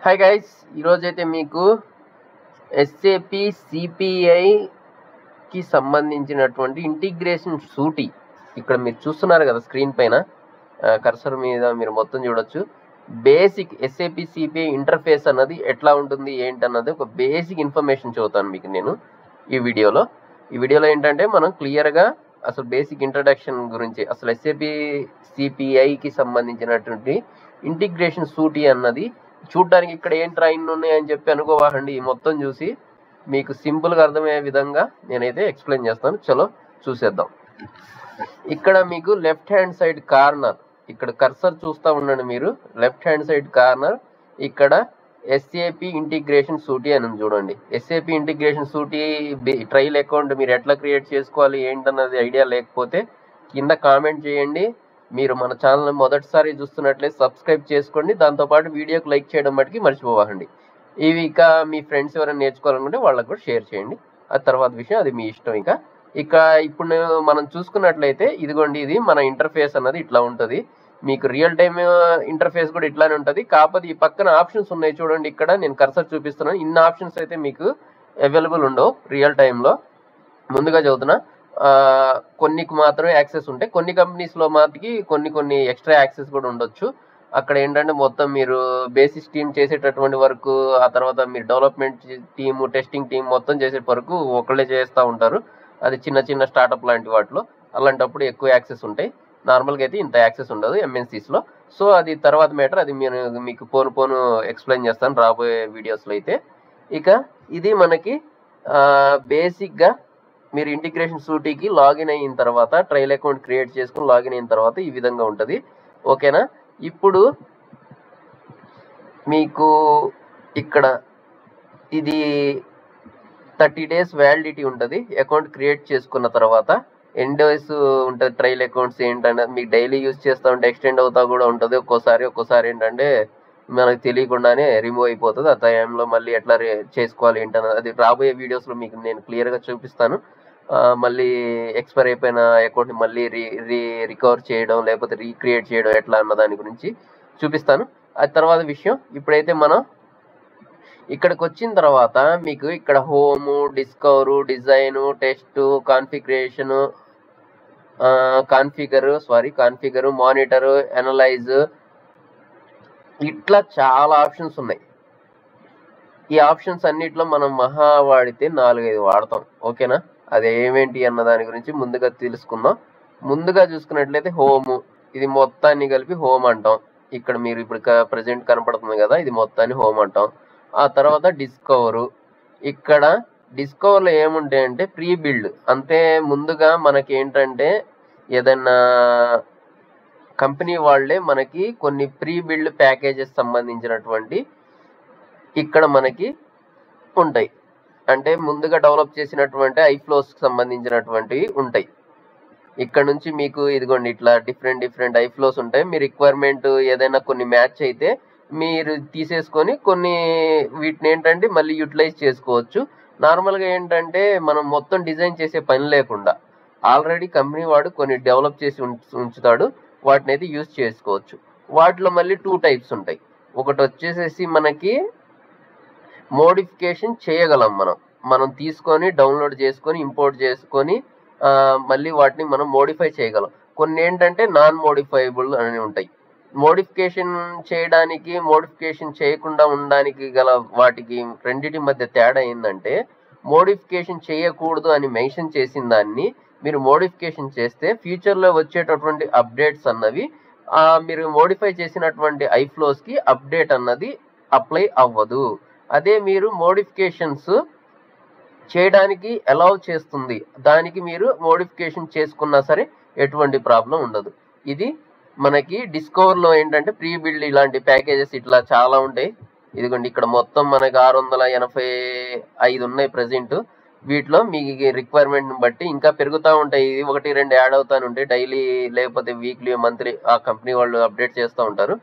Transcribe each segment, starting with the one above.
Hi guys, ఈరోజైతే మీకు SAP సిపిఐకి సంబంధించినటువంటి ఇంటిగ్రేషన్ సూటి ఇక్కడ మీరు చూస్తున్నారు కదా స్క్రీన్ పైన కర్సర్ మీద మీరు మొత్తం చూడొచ్చు. బేసిక్ ఎస్ఏపి సిపిఐ ఇంటర్ఫేస్ అన్నది ఎట్లా ఉంటుంది ఏంటన్నది ఒక బేసిక్ ఇన్ఫర్మేషన్ చెబుతాను మీకు నేను ఈ వీడియోలో ఏంటంటే మనం క్లియర్గా అసలు బేసిక్ ఇంట్రడక్షన్ గురించి అసలు ఎస్ఏపి సిపిఐకి సంబంధించినటువంటి ఇంటిగ్రేషన్ సూటి అన్నది చూడడానికి ఇక్కడ ఏం ట్రైన్ ఉన్నాయని చెప్పి అనుకోవాలండి. మొత్తం చూసి మీకు సింపుల్గా అర్థమయ్యే విధంగా నేనైతే ఎక్స్ప్లెయిన్ చేస్తాను. చలో చూసేద్దాం. ఇక్కడ మీకు లెఫ్ట్ హ్యాండ్ సైడ్ కార్నర్ ఇక్కడ కర్సర్ చూస్తూ ఉండండి మీరు. లెఫ్ట్ హ్యాండ్ సైడ్ కార్నర్ ఇక్కడ ఎస్ఏపి ఇంటిగ్రేషన్ సూటి అని చూడండి. ఎస్ఏపి ఇంటిగ్రేషన్ సూటి ట్రైల్ అకౌంట్ మీరు ఎట్లా క్రియేట్ చేసుకోవాలి ఏంటన్నది ఐడియా లేకపోతే కింద కామెంట్ చేయండి. మీరు మన ఛానల్ మొదటిసారి చూస్తున్నట్లయితే సబ్స్క్రైబ్ చేసుకోండి. దాంతోపాటు వీడియోకి లైక్ చేయడం మటుకి మర్చిపోకండి. ఇవి ఇక మీ ఫ్రెండ్స్ ఎవరైనా నేర్చుకోవాలనుకుంటే వాళ్ళకు కూడా షేర్ చేయండి. ఆ తర్వాత విషయం అది మీ ఇష్టం. ఇక ఇప్పుడు మనం చూసుకున్నట్లయితే ఇదిగోండి, ఇది మన ఇంటర్ఫేస్ అన్నది ఇట్లా ఉంటుంది. మీకు రియల్ టైమ్ ఇంటర్ఫేస్ కూడా ఇట్లానే ఉంటుంది. కాకపోతే ఈ పక్కన ఆప్షన్స్ ఉన్నాయి చూడండి. ఇక్కడ నేను కర్సర్ చూపిస్తున్నాను. ఇన్ని ఆప్షన్స్ అయితే మీకు అవైలబుల్ ఉండవు రియల్ టైంలో. ముందుగా చదువుతున్నా, కొన్నికి మాత్రమే యాక్సెస్ ఉంటాయి. కొన్ని కంపెనీస్లో మాత్రకి కొన్ని ఎక్స్ట్రా యాక్సెస్ కూడా ఉండొచ్చు. అక్కడ ఏంటంటే మొత్తం మీరు బేసిక్ టీమ్ చేసేటటువంటి వరకు, ఆ తర్వాత మీరు డెవలప్మెంట్ టీము, టెస్టింగ్ టీం మొత్తం చేసే వరకు ఒకళ్ళే చేస్తూ ఉంటారు. అది చిన్న స్టార్టప్ లాంటి వాటిలో అలాంటప్పుడు ఎక్కువ యాక్సెస్ ఉంటాయి. నార్మల్గా అయితే ఇంత యాక్సెస్ ఉండదు ఎంఎన్సీస్లో. సో అది తర్వాత మ్యాటర్, అది మీకు పోను ఎక్స్ప్లెయిన్ చేస్తాను రాబోయే వీడియోస్లో అయితే. ఇక ఇది మనకి బేసిక్గా మీరు ఇంటిగ్రేషన్ సూటీకి లాగిన్ అయిన తర్వాత, ట్రైల్ అకౌంట్ క్రియేట్ చేసుకుని లాగిన్ అయిన తర్వాత ఈ విధంగా ఉంటుంది. ఓకేనా? ఇప్పుడు మీకు ఇక్కడ ఇది 30 days వ్యాలిడిటీ ఉంటుంది అకౌంట్ క్రియేట్ చేసుకున్న తర్వాత. ఎన్ని డేస్ ఉంటుంది ట్రైల్ అకౌంట్స్ ఏంటంటే మీకు డైలీ యూజ్ చేస్తూ ఉంటే ఎక్స్టెండ్ అవుతా కూడా ఉంటుంది. ఒక్కోసారి ఏంటంటే మనకు తెలియకుండానే రిమూవ్ అయిపోతుంది. ఆ టైంలో మళ్ళీ ఎట్లా చేసుకోవాలి ఏంటన్నది అది రాబోయే వీడియోస్లో మీకు నేను క్లియర్గా చూపిస్తాను. మళ్ళీ ఎక్స్పైర్ అయిపోయిన అకౌంట్ని మళ్ళీ రికవర్ చేయడం లేకపోతే రీక్రియేట్ చేయడం ఎట్లా అన్న దాని గురించి చూపిస్తాను. అది తర్వాత విషయం. ఇప్పుడైతే మనం ఇక్కడికి వచ్చిన తర్వాత మీకు ఇక్కడ home, discover, design, test, configure, monitor, analyse, ఇట్లా చాలా ఆప్షన్స్ ఉన్నాయి. ఈ ఆప్షన్స్ అన్నిట్లో మనం మహా వాడితే 4-5 వాడతాం. ఓకేనా? అది ఏమేంటి అన్న దాని గురించి ముందుగా తెలుసుకుందాం. ముందుగా చూసుకున్నట్లయితే హోము, ఇది మొత్తాన్ని కలిపి హోమ్ అంటాం. ఇక్కడ మీరు ఇప్పుడు ప్రజెంట్ కనపడుతుంది కదా, ఇది మొత్తాన్ని హోమ్ అంటాం. ఆ తర్వాత డిస్కవరు, ఇక్కడ డిస్కవర్లో ఏముంటాయంటే ప్రీ బిల్డ్. అంతే ముందుగా మనకి ఏంటంటే ఏదైనా కంపెనీ వాళ్ళే మనకి కొన్ని ప్రీ బిల్డ్ ప్యాకేజెస్ సంబంధించినటువంటి ఇక్కడ మనకి ఉంటాయి. అంటే ముందుగా డెవలప్ చేసినటువంటి ఐఫ్లోస్కి సంబంధించినటువంటివి ఉంటాయి. ఇక్కడ నుంచి మీకు ఇదిగోండి ఇట్లా డిఫరెంట్ ఐఫ్లోస్ ఉంటాయి. మీ రిక్వైర్మెంట్ ఏదైనా కొన్ని మ్యాచ్ అయితే మీరు తీసేసుకొని కొన్ని వీటిని ఏంటంటే మళ్ళీ యూటిలైజ్ చేసుకోవచ్చు. నార్మల్గా ఏంటంటే మనం మొత్తం డిజైన్ చేసే పని లేకుండా ఆల్రెడీ కంపెనీ వాడు కొన్ని డెవలప్ చేసి ఉంచుతాడు, వాటిని అయితే యూజ్ చేసుకోవచ్చు. వాటిలో మళ్ళీ 2 types ఉంటాయి. ఒకటి వచ్చేసేసి మనకి మోడిఫికేషన్ చేయగలం, మనం తీసుకొని డౌన్లోడ్ చేసుకొని ఇంపోర్ట్ చేసుకొని మళ్ళీ వాటిని మనం మోడిఫై చేయగలం. కొన్ని ఏంటంటే నాన్ మోడిఫైబుల్ అని ఉంటాయి. మోడిఫికేషన్ చేయడానికి, మోడిఫికేషన్ చేయకుండా ఉండడానికి గల వాటికి రెండింటి మధ్య తేడా ఏంటంటే, మోడిఫికేషన్ చేయకూడదు అని మెన్షన్ చేసిన దాన్ని మీరు మోడిఫికేషన్ చేస్తే ఫ్యూచర్లో వచ్చేటటువంటి అప్డేట్స్ అన్నవి మీరు మోడిఫై చేసినటువంటి ఐఫ్లోస్కి అప్డేట్ అన్నది అప్లై అవ్వదు. అదే మీరు మోడిఫికేషన్స్ చేయడానికి అలౌ చేస్తుంది, దానికి మీరు మోడిఫికేషన్ చేసుకున్నా సరే ఎటువంటి ప్రాబ్లం ఉండదు. ఇది మనకి డిస్కవర్లో ఏంటంటే ప్రీ బిల్డ్ ఇలాంటి ప్యాకేజెస్ ఇట్లా చాలా ఉంటాయి. ఇదిగోండి ఇక్కడ మొత్తం మనకి 685 ఉన్నాయి ప్రజెంట్. వీటిలో మీ రిక్వైర్మెంట్ని బట్టి ఇంకా పెరుగుతూ ఉంటాయి. 1-2 యాడ్ అవుతూ ఉంటాయి డైలీ లేకపోతే వీక్లీ, మంత్లీ ఆ కంపెనీ వాళ్ళు అప్డేట్ చేస్తూ ఉంటారు.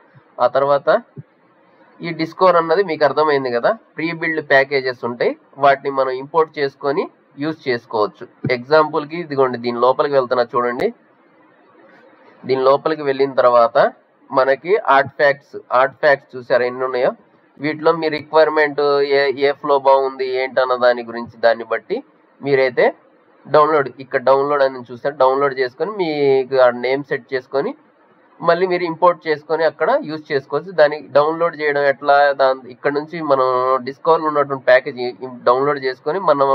ఆ తర్వాత ఈ డిస్కవర్ అన్నది మీకు అర్థమైంది కదా, ప్రీ బిల్డ్ ప్యాకేజెస్ ఉంటాయి, వాటిని మనం ఇంపోర్ట్ చేసుకొని యూజ్ చేసుకోవచ్చు. ఎగ్జాంపుల్కి ఇదిగోండి దీని లోపలికి వెళ్తున్నా చూడండి. దీని లోపలికి వెళ్ళిన తర్వాత మనకి ఆర్ట్ ఫ్యాక్ట్స్ చూసారా ఎన్ని ఉన్నాయో. వీటిలో మీ రిక్వైర్మెంట్ ఏ ఫ్లో బాగుంది ఏంటన్న దాన్ని బట్టి మీరైతే ఇక్కడ డౌన్లోడ్ అని చూస్తే డౌన్లోడ్ చేసుకొని మీకు నేమ్ సెట్ చేసుకొని మళ్ళీ మీరు ఇంపోర్ట్ చేసుకొని అక్కడ యూజ్ చేసుకోవచ్చు. దాన్ని డౌన్లోడ్ చేయడం ఎట్లా, ఇక్కడ నుంచి మనం డిస్కవర్లో ఉన్నటువంటి ప్యాకేజ్ డౌన్లోడ్ చేసుకొని మనం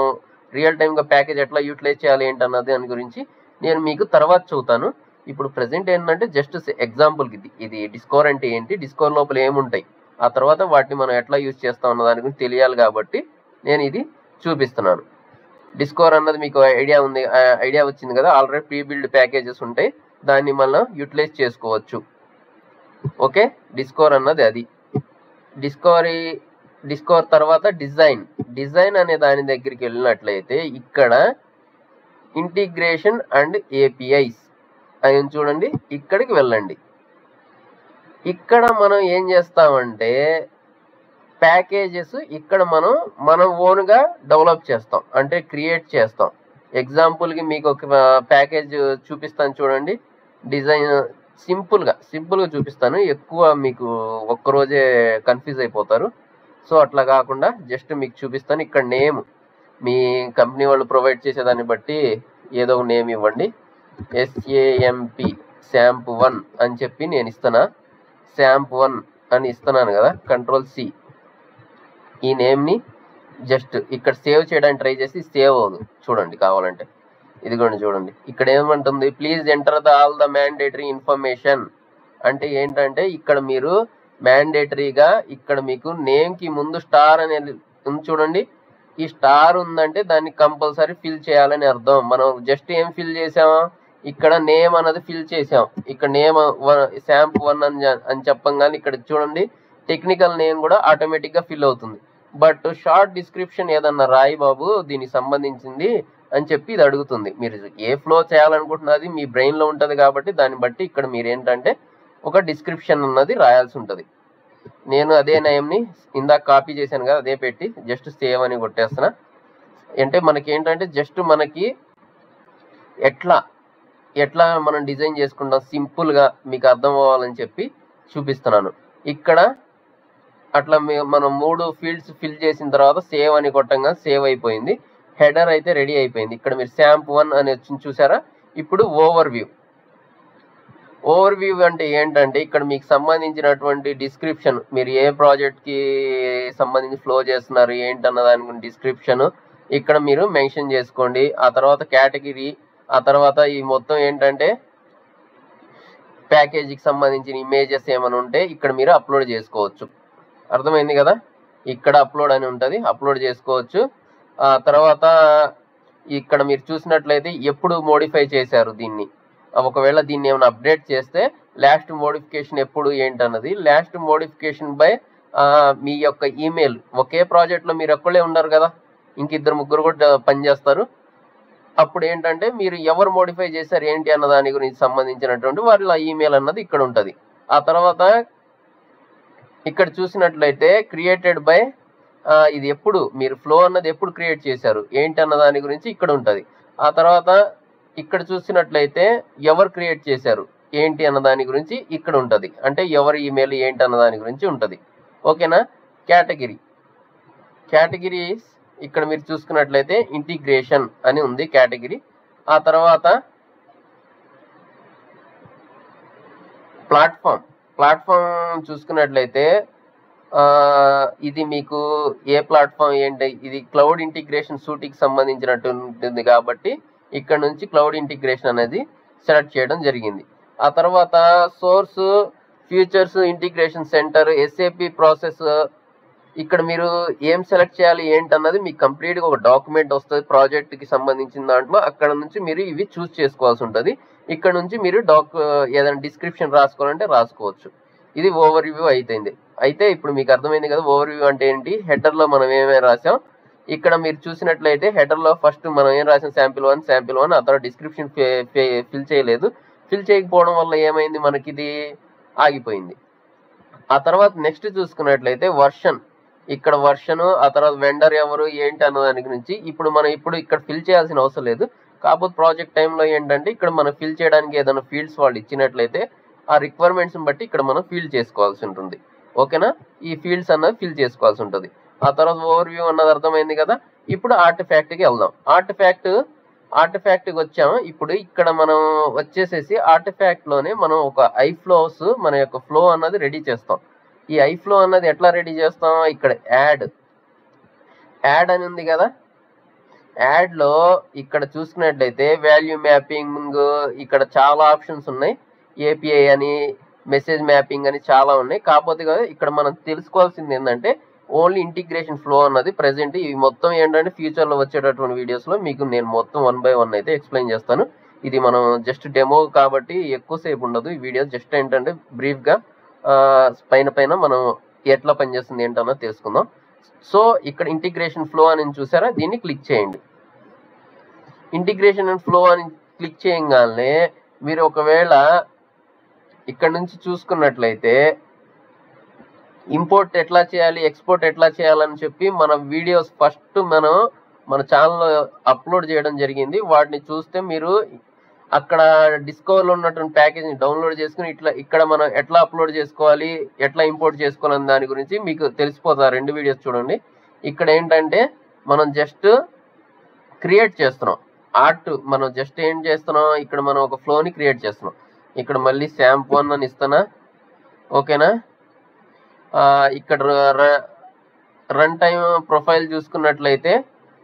రియల్ టైమ్గా ప్యాకేజ్ ఎట్లా యూటిలైజ్ చేయాలి ఏంటన్నది దాని గురించి నేను మీకు తర్వాత చెబుతాను. ఇప్పుడు ప్రజెంట్ ఏంటంటే జస్ట్ ఎగ్జాంపుల్కి ఇది డిస్కవర్ అంటే ఏంటి, డిస్కవర్ లోపల ఏముంటాయి, ఆ తర్వాత వాటిని మనం ఎట్లా యూజ్ చేస్తాం అన్న దాని గురించి తెలియాలి కాబట్టి నేను ఇది చూపిస్తున్నాను. డిస్కవర్ అన్నది మీకు ఐడియా వచ్చింది కదా, ఆల్రెడీ ప్రీ బిల్డ్ ప్యాకేజెస్ ఉంటాయి, దాన్ని మనం యూటిలైజ్ చేసుకోవచ్చు. ఓకే, డిస్కవర్ అన్నది అది. డిస్కవర్ తర్వాత డిజైన్ అనే దాని దగ్గరికి వెళ్ళినట్లయితే ఇక్కడ ఇంటిగ్రేషన్ అండ్ ఏపీఐస్ అని చూడండి, ఇక్కడికి వెళ్ళండి. ఇక్కడ మనం ఏం చేస్తామంటే ప్యాకేజెస్ ఇక్కడ మనం ఓన్గా డెవలప్ చేస్తాం, అంటే క్రియేట్ చేస్తాం. ఎగ్జాంపుల్కి మీకు ఒక ప్యాకేజ్ చూపిస్తాను చూడండి. డిజైన్ సింపుల్గా చూపిస్తాను, ఎక్కువ మీకు ఒక్కరోజే కన్ఫ్యూజ్ అయిపోతారు. సో అట్లా కాకుండా జస్ట్ మీకు చూపిస్తాను. ఇక్కడ నేమ్ మీ కంపెనీ వాళ్ళు ప్రొవైడ్ చేసేదాన్ని బట్టి ఏదో ఒక నేమ్ ఇవ్వండి. SAMP1 అని చెప్పి నేను ఇస్తానా, SAMP1 అని ఇస్తున్నాను కదా, Ctrl+C. ఈ నేమ్ని జస్ట్ ఇక్కడ సేవ్ చేయడానికి ట్రై చేసి సేవ్ అవ్వదు చూడండి. కావాలంటే ఇదిగోండి చూడండి, ఇక్కడ ఏమంటుంది, please enter all the mandatory information. అంటే ఏంటంటే ఇక్కడ మీరు మ్యాండేటరీగా ఇక్కడ మీకు నేమ్కి ముందు స్టార్ అనేది ఉంది చూడండి. ఈ స్టార్ ఉందంటే దాన్ని కంపల్సరీ ఫిల్ చేయాలని అర్థం. మనం జస్ట్ ఏం ఫిల్ చేసామా, ఇక్కడ నేమ్ అన్నది ఫిల్ చేసాం. ఇక్కడ నేమ్ SAMP1 అని చెప్పంగానే ఇక్కడ చూడండి టెక్నికల్ నేమ్ కూడా ఆటోమేటిక్గా ఫిల్ అవుతుంది. బట్ షార్ట్ డిస్క్రిప్షన్ ఏదన్నా రాయి బాబు దీనికి సంబంధించింది అని చెప్పి ఇది అడుగుతుంది. మీరు ఏ ఫ్లో చేయాలనుకుంటున్నది మీ బ్రెయిన్లో ఉంటుంది కాబట్టి దాన్ని బట్టి ఇక్కడ మీరు ఏంటంటే ఒక డిస్క్రిప్షన్ అన్నది రాయాల్సి ఉంటుంది. నేను అదే నేమ్ని ఇందాక కాపీ చేశాను కదా, అదే పెట్టి జస్ట్ సేవ్ అని కొట్టేస్తున్నా. అంటే మనకి ఏంటంటే జస్ట్ మనకి ఎట్లా మనం డిజైన్ చేసుకుంటాం సింపుల్గా మీకు అర్థం అవ్వాలని చెప్పి చూపిస్తున్నాను. ఇక్కడ అట్లా మనం 3 ఫీల్డ్స్ ఫిల్ చేసిన తర్వాత సేవ్ అని కొట్టంగా సేవ్ అయిపోయింది. హెడర్ అయితే రెడీ అయిపోయింది. ఇక్కడ మీరు SAMP1 అని వచ్చింది చూసారా. ఇప్పుడు ఓవర్ వ్యూ అంటే ఏంటంటే ఇక్కడ మీకు సంబంధించినటువంటి డిస్క్రిప్షన్, మీరు ఏ ప్రాజెక్ట్కి సంబంధించి ఫ్లో చేస్తున్నారు ఏంటన్న దాని గురించి డిస్క్రిప్షన్ ఇక్కడ మీరు మెన్షన్ చేసుకోండి. ఆ తర్వాత కేటగిరీ, ఆ తర్వాత ఈ మొత్తం ఏంటంటే ప్యాకేజీకి సంబంధించిన ఇమేజెస్ ఏమైనా ఉంటే ఇక్కడ మీరు అప్లోడ్ చేసుకోవచ్చు. అర్థమైంది కదా, ఇక్కడ అప్లోడ్ అని ఉంటుంది, అప్లోడ్ చేసుకోవచ్చు. ఆ తర్వాత ఇక్కడ మీరు చూసినట్లయితే ఎప్పుడు మోడిఫై చేశారు దీన్ని, ఒకవేళ దీన్ని ఏమైనా అప్డేట్ చేస్తే లాస్ట్ మోడిఫికేషన్ ఎప్పుడు ఏంటన్నది. లాస్ట్ మోడిఫికేషన్ బై మీ యొక్క ఈమెయిల్. ఒకే ప్రాజెక్ట్లో మీరు ఒక్కళ్ళే ఉండరు కదా, ఇంక 2-3 కూడా పనిచేస్తారు. అప్పుడు ఏంటంటే మీరు ఎవరు మోడిఫై చేశారు ఏంటి అన్న దాని గురించి సంబంధించినటువంటి వాళ్ళ ఈమెయిల్ అన్నది ఇక్కడ ఉంటుంది. ఆ తర్వాత ఇక్కడ చూసినట్లయితే క్రియేటెడ్ బై, ఇది ఎప్పుడు మీరు ఫ్లో అన్నది ఎప్పుడు క్రియేట్ చేశారు ఏంటి అన్న దాని గురించి ఇక్కడ ఉంటుంది. ఆ తర్వాత ఇక్కడ చూసినట్లయితే ఎవరు క్రియేట్ చేశారు ఏంటి అన్న దాని గురించి ఇక్కడ ఉంటుంది, అంటే ఎవరి ఈమెయిల్ ఏంటి అన్న దాని గురించి ఉంటుంది. ఓకేనా. కేటగిరీస్ ఇక్కడ మీరు చూసుకున్నట్లయితే ఇంటిగ్రేషన్ అని ఉంది కేటగిరీ. ఆ తర్వాత ప్లాట్ఫామ్ చూసుకున్నట్లయితే ఇది మీకు ఏ ప్లాట్ఫామ్ ఏంటి, ఇది క్లౌడ్ ఇంటిగ్రేషన్ సూట్కి సంబంధించినట్టు ఉంటుంది కాబట్టి ఇక్కడ నుంచి క్లౌడ్ ఇంటిగ్రేషన్ అనేది సెలెక్ట్ చేయడం జరిగింది. ఆ తర్వాత source, futures, integration centre, SAP process. ఇక్కడ మీరు ఏం సెలెక్ట్ చేయాలి ఏంటన్నది మీకు కంప్లీట్గా ఒక డాక్యుమెంట్ వస్తుంది ప్రాజెక్ట్కి సంబంధించిన దాంట్లో. అక్కడ నుంచి మీరు ఇవి చూస్ చేసుకోవాల్సి ఉంటుంది. ఇక్కడ నుంచి మీరు ఏదైనా డిస్క్రిప్షన్ రాసుకోవాలంటే రాసుకోవచ్చు. ఇది ఓవర్ వ్యూ అయితే ఇప్పుడు మీకు అర్థమైంది కదా ఓవర్ వ్యూ అంటే ఏంటి. హెడర్లో మనం ఏమేమి రాసాం ఇక్కడ మీరు చూసినట్లయితే హెడర్లో ఫస్ట్ మనం ఏం రాసాం శాంపిల్1. ఆ తర్వాత డిస్క్రిప్షన్ ఫిల్ చేయలేదు. ఫిల్ చేయకపోవడం వల్ల ఏమైంది, మనకి ఇది ఆగిపోయింది. ఆ తర్వాత నెక్స్ట్ చూసుకున్నట్లయితే ఇక్కడ వర్షన్, ఆ తర్వాత వెండర్ ఎవరు ఏంటి అన్న దాని గురించి మనం ఇక్కడ ఫిల్ చేయాల్సిన అవసరం లేదు. కాకపోతే ప్రాజెక్ట్ టైంలో ఏంటంటే ఇక్కడ మనం ఫిల్ చేయడానికి ఏదైనా ఫీల్డ్స్ వాళ్ళు ఇచ్చినట్లయితే ఆ రిక్వైర్మెంట్స్ని బట్టి ఇక్కడ మనం ఫిల్ చేసుకోవాల్సి ఉంటుంది. ఓకేనా. ఈ ఫీల్డ్స్ అన్నది ఫిల్ చేసుకోవాల్సి ఉంటుంది. ఆ తర్వాత ఓవర్ వ్యూ అన్నది అర్థమైంది కదా. ఇప్పుడు ఆర్టిఫాక్ట్కి వెళ్దాం. ఆర్టిఫాక్ట్కి వచ్చాము. ఇప్పుడు ఇక్కడ మనం వచ్చేసేసి ఆర్టిఫాక్ట్లోనే మనం ఒక ఐఫ్లోస్ మన యొక్క ఫ్లో అన్నది రెడీ చేస్తాం. ఈ ఐఫ్లో అన్నది ఎట్లా రెడీ చేస్తాం, ఇక్కడ యాడ్ అని ఉంది కదా. యాడ్లో ఇక్కడ చూసుకున్నట్లయితే వాల్యూ మ్యాపింగ్, ఇక్కడ చాలా ఆప్షన్స్ ఉన్నాయి. ఏపీఐ అని, మెసేజ్ మ్యాపింగ్ అని చాలా ఉన్నాయి. కాకపోతే కదా ఇక్కడ మనం తెలుసుకోవాల్సింది ఏంటంటే ఓన్లీ ఇంటిగ్రేషన్ ఫ్లో అన్నది ప్రెసెంట్. ఇవి మొత్తం ఏంటంటే ఫ్యూచర్లో వచ్చేటటువంటి వీడియోస్లో మీకు నేను మొత్తం 1 by 1 అయితే ఎక్స్ప్లెయిన్ చేస్తాను. ఇది మనం జస్ట్ డెమో కాబట్టి ఎక్కువసేపు ఉండదు ఈ వీడియో. జస్ట్ ఏంటంటే బ్రీఫ్గా పైన మనం ఎట్లా పనిచేస్తుంది ఏంటన్నది తెలుసుకుందాం. సో ఇక్కడ ఇంటిగ్రేషన్ ఫ్లో అని చూసారా, దీన్ని క్లిక్ చేయండి. ఇంటిగ్రేషన్ అండ్ ఫ్లో అని క్లిక్ చేయగానే మీరు ఒకవేళ ఇక్కడ నుంచి చూసుకున్నట్లయితే ఇంపోర్ట్ ఎట్లా చేయాలి, ఎక్స్పోర్ట్ ఎట్లా చేయాలని చెప్పి మన వీడియోస్ ఫస్ట్ మనం మన ఛానల్లో అప్లోడ్ చేయడం జరిగింది. వాటిని చూస్తే మీరు అక్కడ డిస్కవర్లో ఉన్నటువంటి ప్యాకేజ్ని డౌన్లోడ్ చేసుకుని ఇక్కడ మనం ఎట్లా అప్లోడ్ చేసుకోవాలి, ఎట్లా ఇంపోర్ట్ చేసుకోవాలని దాని గురించి మీకు తెలిసిపోతుంది. 2 వీడియోస్ చూడండి. ఇక్కడ ఏంటంటే మనం జస్ట్ క్రియేట్ చేస్తున్నాం మనం జస్ట్ ఏం చేస్తున్నాం, ఇక్కడ మనం ఒక ఫ్లోని క్రియేట్ చేస్తున్నాం. ఇక్కడ మళ్ళీ శాంప్ 1 అని ఇస్తానా, ఓకేనా. ఇక్కడ రన్ టైమ్ ప్రొఫైల్ చూసుకున్నట్లయితే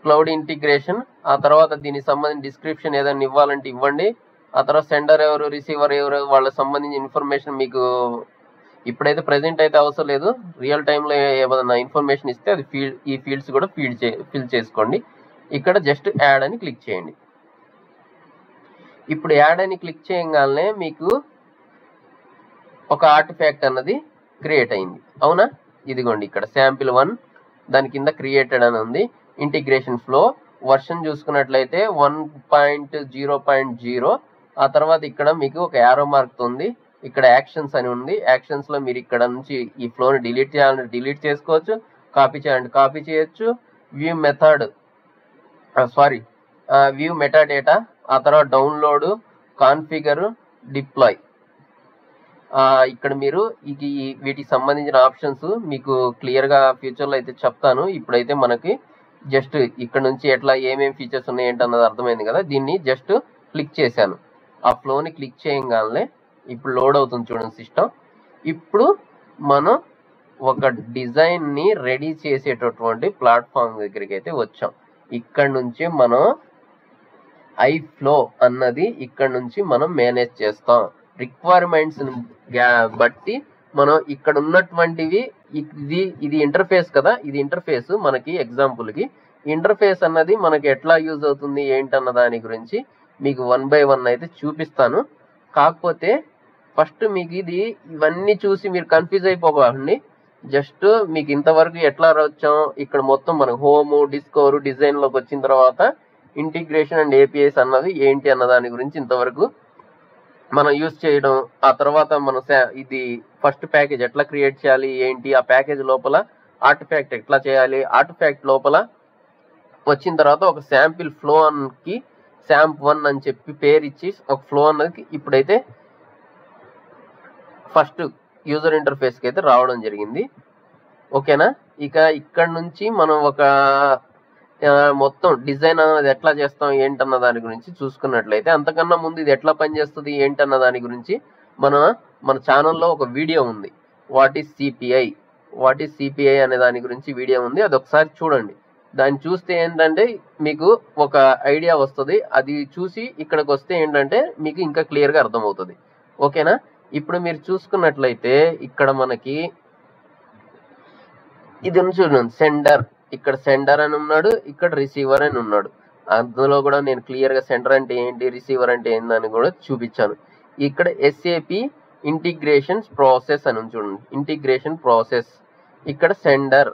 క్లౌడ్ ఇంటిగ్రేషన్, ఆ తర్వాత దీనికి సంబంధించిన డిస్క్రిప్షన్ ఏదైనా ఇవ్వాలంటే ఇవ్వండి. ఆ తర్వాత సెండర్ ఎవరు, రిసీవర్ ఎవరు, వాళ్ళకి సంబంధించిన ఇన్ఫర్మేషన్ మీకు ఇప్పుడైతే ప్రెజెంట్ అయితే అవసరం లేదు. రియల్ టైంలో ఏమైనా ఇన్ఫర్మేషన్ ఇస్తే అది ఈ ఫీల్డ్స్ కూడా ఫిల్ చేసుకోండి. ఇక్కడ జస్ట్ యాడ్ అని క్లిక్ చేయండి. ఇప్పుడు యాడ్ అని క్లిక్ చేయగానే మీకు ఒక ఆర్టిఫాక్ట్ అన్నది క్రియేట్ అయింది, అవునా. ఇదిగోండి ఇక్కడ శాంపిల్ 1 దాని కింద క్రియేటెడ్ అని ఉంది. ఇంటిగ్రేషన్ ఫ్లో వర్షన్ చూసుకున్నట్లయితే 1.0.0. ఆ తర్వాత ఇక్కడ మీకు ఒక యారో మార్క్ ఉంది. ఇక్కడ యాక్షన్స్ అని ఉంది. యాక్షన్స్ లో మీరు ఇక్కడ నుంచి ఈ ఫ్లోని డిలీట్ చేయాలంటే డిలీట్ చేసుకోవచ్చు, కాపీ చేయాలంటే కాపీ చేయొచ్చు. వ్యూ మెటాడేటా, ఆ తర్వాత డౌన్లోడ్, కాన్ఫిగర్, డిప్లాయ్. ఇక్కడ మీరు వీటికి సంబంధించిన ఆప్షన్స్ మీకు క్లియర్గా ఫ్యూచర్లో అయితే చెప్తాను. ఇప్పుడైతే మనకి జస్ట్ ఇక్కడ నుంచి ఎట్లా ఏమేమి ఫీచర్స్ ఉన్నాయి ఏంటన్నది అర్థమైంది కదా. దీన్ని జస్ట్ క్లిక్ చేశాను. ఆ ఫ్లోని క్లిక్ చేయగానే ఇప్పుడు లోడ్ అవుతుంది చూడండి సిస్టమ్. ఇప్పుడు మనం ఒక డిజైన్ని రెడీ చేసేటటువంటి ప్లాట్ఫామ్ దగ్గరికి అయితే వచ్చాం. ఇక్కడ నుంచి మనం ఐఫ్లో అన్నది ఇక్కడ నుంచి మనం మేనేజ్ చేస్తాం. రిక్వైర్మెంట్స్ బట్టి మనం ఇక్కడ ఉన్నటువంటివి ఇది ఇంటర్ఫేస్ కదా, ఇది ఇంటర్ఫేస్ మనకి ఎగ్జాంపుల్కి ఇంటర్ఫేస్ అన్నది మనకి ఎట్లా యూజ్ అవుతుంది ఏంటన్న దాని గురించి మీకు 1 by 1 అయితే చూపిస్తాను. కాకపోతే ఫస్ట్ మీకు ఇవన్నీ చూసి మీరు కన్ఫ్యూజ్ అయిపోకండి. జస్ట్ మీకు ఇంతవరకు ఎట్లా వచ్చాం, ఇక్కడ మొత్తం మనకు హోమ్, డిస్కవర్, డిజైన్లోకి వచ్చిన తర్వాత ఇంటిగ్రేషన్ అండ్ ఏపీఐస్ అన్నది ఏంటి అన్న దాని గురించి ఇంతవరకు మనం యూజ్ చేయడం. ఆ తర్వాత మనం ఇది ఫస్ట్ ప్యాకేజ్ ఎట్లా క్రియేట్ చేయాలి ఏంటి, ఆ ప్యాకేజ్ లోపల ఆర్టిఫాక్ట్ ఎట్లా చేయాలి, ఆర్టిఫాక్ట్ లోపల వచ్చిన తర్వాత ఒక శాంపిల్ ఫ్లో కి శాంప్ 1 అని చెప్పి పేరు ఇచ్చి ఒక ఫ్లో అన్నది ఇప్పుడైతే ఫస్ట్ యూజర్ ఇంటర్ఫేస్కి అయితే రావడం జరిగింది, ఓకేనా. ఇక ఇక్కడ నుంచి మనం ఒక మొత్తం డిజైన్ అనేది ఎట్లా చేస్తాం ఏంటన్న దాని గురించి చూసుకున్నట్లయితే, అంతకన్నా ముందు ఇది ఎట్లా పనిచేస్తుంది ఏంటన్న దాని గురించి మన ఛానల్లో ఒక వీడియో ఉంది. వాట్ ఈస్ సిపిఐ అనే దాని గురించి వీడియో ఉంది. అది ఒకసారి చూడండి. దాన్ని చూస్తే ఏంటంటే మీకు ఒక ఐడియా వస్తుంది. అది చూసి ఇక్కడికి వస్తే ఏంటంటే మీకు ఇంకా క్లియర్గా అర్థమవుతుంది, ఓకేనా. ఇప్పుడు మీరు చూసుకున్నట్లయితే ఇక్కడ మనకి ఇది చూడండి, సెండర్. ఇక్కడ సెండర్ అని ఉన్నాడు, ఇక్కడ రిసీవర్ అని ఉన్నాడు. అందులో కూడా నేను క్లియర్గా సెండర్ అంటే ఏంటి, రిసీవర్ అంటే ఏందని కూడా చూపించాను. ఇక్కడ ఎస్ఏపి ఇంటిగ్రేషన్ ప్రాసెస్ అని చూడండి, ఇంటిగ్రేషన్ ప్రాసెస్. ఇక్కడ సెండర్,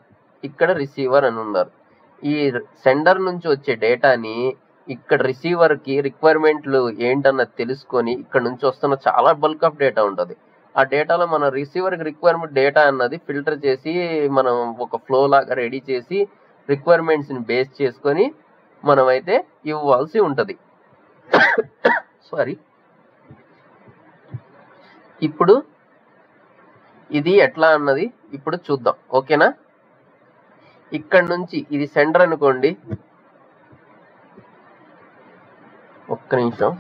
ఇక్కడ రిసీవర్ అని ఉన్నారు. ఈ సెండర్ నుంచి వచ్చే డేటాని ఇక్కడ రిసీవర్కి రిక్వైర్మెంట్లు ఏంటన్నది తెలుసుకొని ఇక్కడ నుంచి వస్తున్న చాలా బల్క్ ఆఫ్ డేటా ఉంటుంది. ఆ డేటాలో మన రిసీవర్కి రిక్వైర్మెంట్ డేటా అన్నది ఫిల్టర్ చేసి మనం ఒక ఫ్లో లాగా రెడీ చేసి రిక్వైర్మెంట్స్ని బేస్ చేసుకొని మనం అయితే ఇవ్వాల్సి ఉంటుంది. ఇప్పుడు ఇది ఎట్లా అన్నది ఇప్పుడు చూద్దాం, ఓకేనా. ఇక్కడ నుంచి ఇది సెండర్ అనుకోండి, ఒక్క నిమిషం.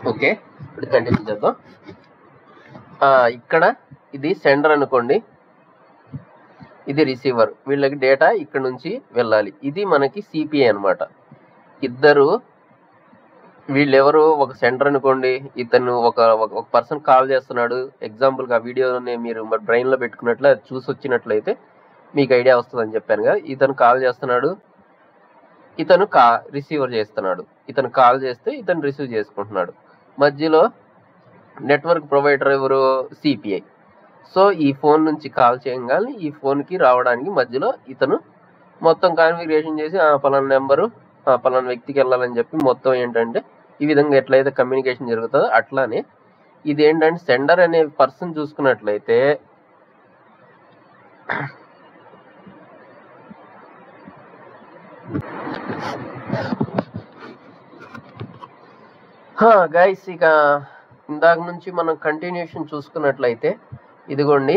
ఓకే, ఇప్పుడు కంటిన్యూ చేద్దాం. ఇక్కడ ఇది సెండర్ అనుకోండి, ఇది రిసీవర్. వీళ్ళకి డేటా ఇక్కడ నుంచి వెళ్ళాలి. ఇది మనకి సిపిఐ అనమాట. ఇద్దరు వీళ్ళెవరు, ఒక సెంటర్ అనుకోండి, ఇతను ఒక పర్సన్ కాల్ చేస్తున్నాడు. ఎగ్జాంపుల్గా ఆ వీడియోని మీరు బ్రెయిన్లో పెట్టుకున్నట్లు చూసి వచ్చినట్లయితే మీకు ఐడియా వస్తుందని చెప్పాను కదా. ఇతను కాల్ చేస్తున్నాడు, ఇతను రిసీవర్ చేస్తున్నాడు. ఇతను కాల్ చేస్తే ఇతను రిసీవ్ చేసుకుంటున్నాడు. మధ్యలో నెట్వర్క్ ప్రొవైడర్ ఎవరు, సిపిఐ. సో ఈ ఫోన్ నుంచి కాల్ చేయగానే ఈ ఫోన్కి రావడానికి మధ్యలో ఇతను మొత్తం కాన్ఫిగరేషన్ చేసి పలానా నెంబరు పలానా వ్యక్తికి వెళ్ళాలని చెప్పి మొత్తం ఏంటంటే ఈ విధంగా ఎట్లయితే కమ్యూనికేషన్ జరుగుతుందో అట్లానే ఇది ఏంటంటే సెండర్ అనే పర్సన్ చూసుకున్నట్లయితే గైస్, ఇక ఇందాక నుంచి మనం కంటిన్యూషన్ చూసుకున్నట్లయితే ఇదిగోండి,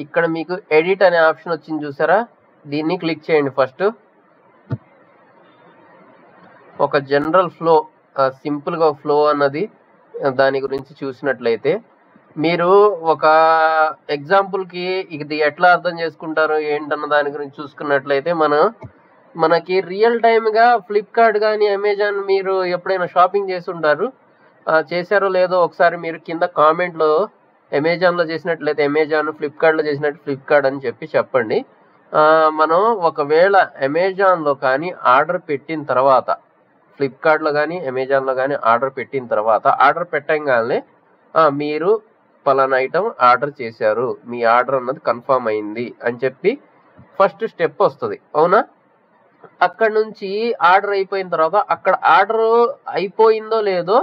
ఇక్కడ మీకు ఎడిట్ అనే ఆప్షన్ వచ్చింది చూసారా. దీన్ని క్లిక్ చేయండి. ఫస్ట్ ఒక జనరల్ ఫ్లో, సింపుల్గా ఫ్లో అన్నది దాని గురించి చూసినట్లయితే మీరు ఒక ఎగ్జాంపుల్కి ఇది ఎట్లా అర్థం చేసుకుంటారు ఏంటన్న దాని గురించి చూసుకున్నట్లయితే మనకి రియల్ టైమ్గా ఫ్లిప్కార్ట్ కానీ అమెజాన్ మీరు ఎప్పుడైనా షాపింగ్ చేసి ఉంటారు, చేశారో లేదో ఒకసారి మీరు కింద కామెంట్లో అమెజాన్లో చేసినట్లయితే అమెజాన్, ఫ్లిప్కార్ట్లో చేసినట్టు ఫ్లిప్కార్ట్ అని చెప్పండి. మనం ఒకవేళ అమెజాన్లో కానీ ఆర్డర్ పెట్టిన తర్వాత, ఫ్లిప్కార్ట్లో కానీ అమెజాన్లో కానీ ఆర్డర్ పెట్టిన తర్వాత ఆర్డర్ పెట్టగానే మీరు పలానా ఐటమ్ ఆర్డర్ చేశారు, మీ ఆర్డర్ అన్నది కన్ఫర్మ్ అయింది అని చెప్పి ఫస్ట్ స్టెప్ వస్తుంది, అవునా. అక్కడ నుంచి ఆర్డర్ అయిపోయిన తర్వాత అక్కడ ఆర్డర్ అయిపోయిందో లేదో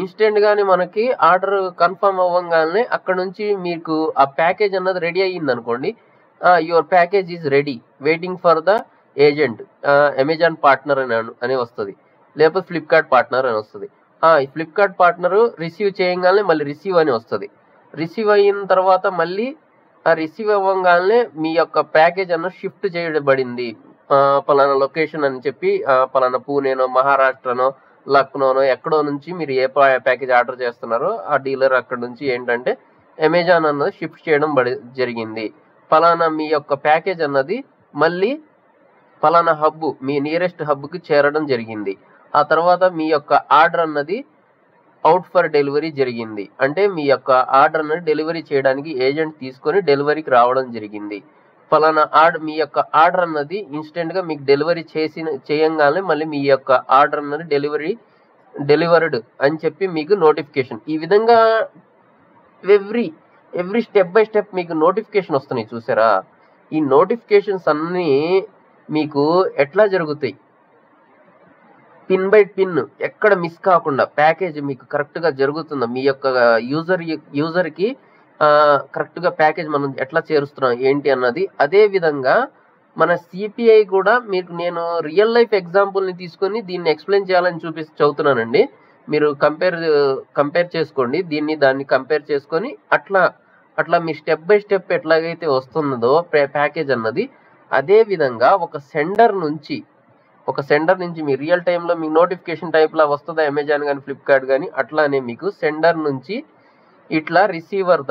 ఇన్స్టెంట్గానే మనకి ఆర్డర్ కన్ఫర్మ్ అవ్వగానే అక్కడ నుంచి మీకు ఆ ప్యాకేజ్ అన్నది రెడీ అయ్యింది అనుకోండి. Your package is ready waiting for the agent, Amazon partner అని వస్తుంది, లేకపోతే ఫ్లిప్కార్ట్ పార్ట్నర్ అని వస్తుంది. ఈ ఫ్లిప్కార్ట్ పార్ట్నర్ రిసీవ్ చేయగానే మళ్ళీ రిసీవ్ అని వస్తుంది. రిసీవ్ అయిన తర్వాత మళ్ళీ రిసీవ్ అవ్వగానే మీ యొక్క ప్యాకేజ్ అన్నది షిఫ్ట్ చేయబడింది పలానా లొకేషన్ అని చెప్పి, పలానా పూణేనో, మహారాష్ట్రనో, లక్నోనో ఎక్కడో నుంచి మీరు ఏ ప్యాకేజ్ ఆర్డర్ చేస్తున్నారో ఆ డీలర్ అక్కడ నుంచి ఏంటంటే అమెజాన్ అన్నది షిఫ్ట్ చేయడం జరిగింది. పలానా మీ యొక్క ప్యాకేజ్ అన్నది మళ్ళీ పలానా హబ్, మీ నియరెస్ట్ హబ్కి చేరడం జరిగింది. ఆ తర్వాత మీ యొక్క ఆర్డర్ అన్నది అవుట్ ఫర్ డెలివరీ జరిగింది. అంటే మీ యొక్క ఆర్డర్ అన్నది డెలివరీ చేయడానికి ఏజెంట్ తీసుకొని డెలివరీకి రావడం జరిగింది. ఫలానా మీ యొక్క ఆర్డర్ అన్నది ఇన్స్టెంట్గా మీకు డెలివరీ చేయంగానే మళ్ళీ మీ యొక్క ఆర్డర్ అన్నది డెలివర్డ్ అని చెప్పి మీకు నోటిఫికేషన్. ఈ విధంగా ఎవ్రీ స్టెప్ బై స్టెప్ మీకు నోటిఫికేషన్ వస్తున్నాయి చూసారా. ఈ నోటిఫికేషన్స్ అన్నీ మీకు ఎట్లా జరుగుతాయి, పిన్ బై పిన్ ఎక్కడ మిస్ కాకుండా ప్యాకేజ్ మీకు కరెక్ట్గా జరుగుతుందా, మీ యొక్క యూజర్కి కరెక్ట్గా ప్యాకేజ్ మనం ఎట్లా చేరుస్తున్నాం ఏంటి అన్నది. అదే విధంగా మన సిపిఐ కూడా మీకు నేను రియల్ లైఫ్ ఎగ్జాంపుల్ని తీసుకొని దీన్ని ఎక్స్ప్లెయిన్ చేయాలని చదువుతున్నానండి. మీరు కంపేర్ చేసుకోండి, దాన్ని కంపేర్ చేసుకొని అట్లా మీ స్టెప్ బై స్టెప్ ఎట్లాగైతే వస్తుందో ప్యాకేజ్ అన్నది, అదే విధంగా ఒక సెండర్ నుంచి మీ రియల్ టైంలో మీ నోటిఫికేషన్ టైప్లా వస్తుందా అమెజాన్ కానీ ఫ్లిప్కార్ట్ కానీ, అట్లానే మీకు సెండర్ నుంచి ఇట్లా రిసీవర్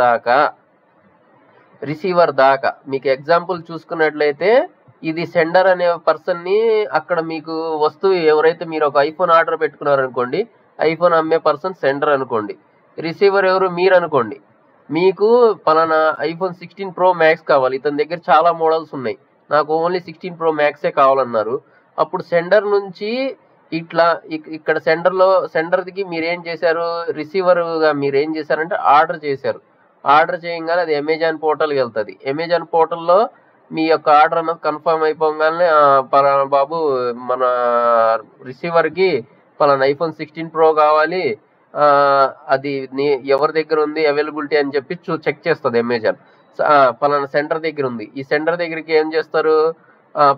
దాకా మీకు ఎగ్జాంపుల్ చూసుకున్నట్లయితే ఇది సెండర్ అనే పర్సన్ని అక్కడ మీకు వస్తువు ఎవరైతే మీరు ఒక ఐఫోన్ ఆర్డర్ పెట్టుకున్నారనుకోండి, ఐఫోన్ అమ్మే పర్సన్ సెండర్ అనుకోండి, రిసీవర్ ఎవరు మీరు అనుకోండి. మీకు పలానా ఐఫోన్ 16 Pro Max కావాలి, ఇతని దగ్గర చాలా మోడల్స్ ఉన్నాయి, నాకు ఓన్లీ 16 Pro Maxే కావాలన్నారు. అప్పుడు సెండర్ నుంచి ఇక్కడ సెండర్కి మీరేం చేశారు, రిసీవర్గా మీరేం చేశారంటే ఆర్డర్ చేశారు. ఆర్డర్ చేయగానే అది అమెజాన్ పోర్టల్కి వెళ్తుంది. అమెజాన్ పోర్టల్లో మీ యొక్క ఆర్డర్ అన్నది కన్ఫర్మ్ అయిపోగానే పలానా బాబు మన రిసీవర్కి పలానా ఐఫోన్ 16 Pro కావాలి, అది ఎవరి దగ్గర ఉంది అవైలబిలిటీ అని చెప్పి చెక్ చేస్తుంది అమెజాన్. పలానా సెంటర్ దగ్గర ఉంది, ఈ సెంటర్ దగ్గరికి ఏం చేస్తారు,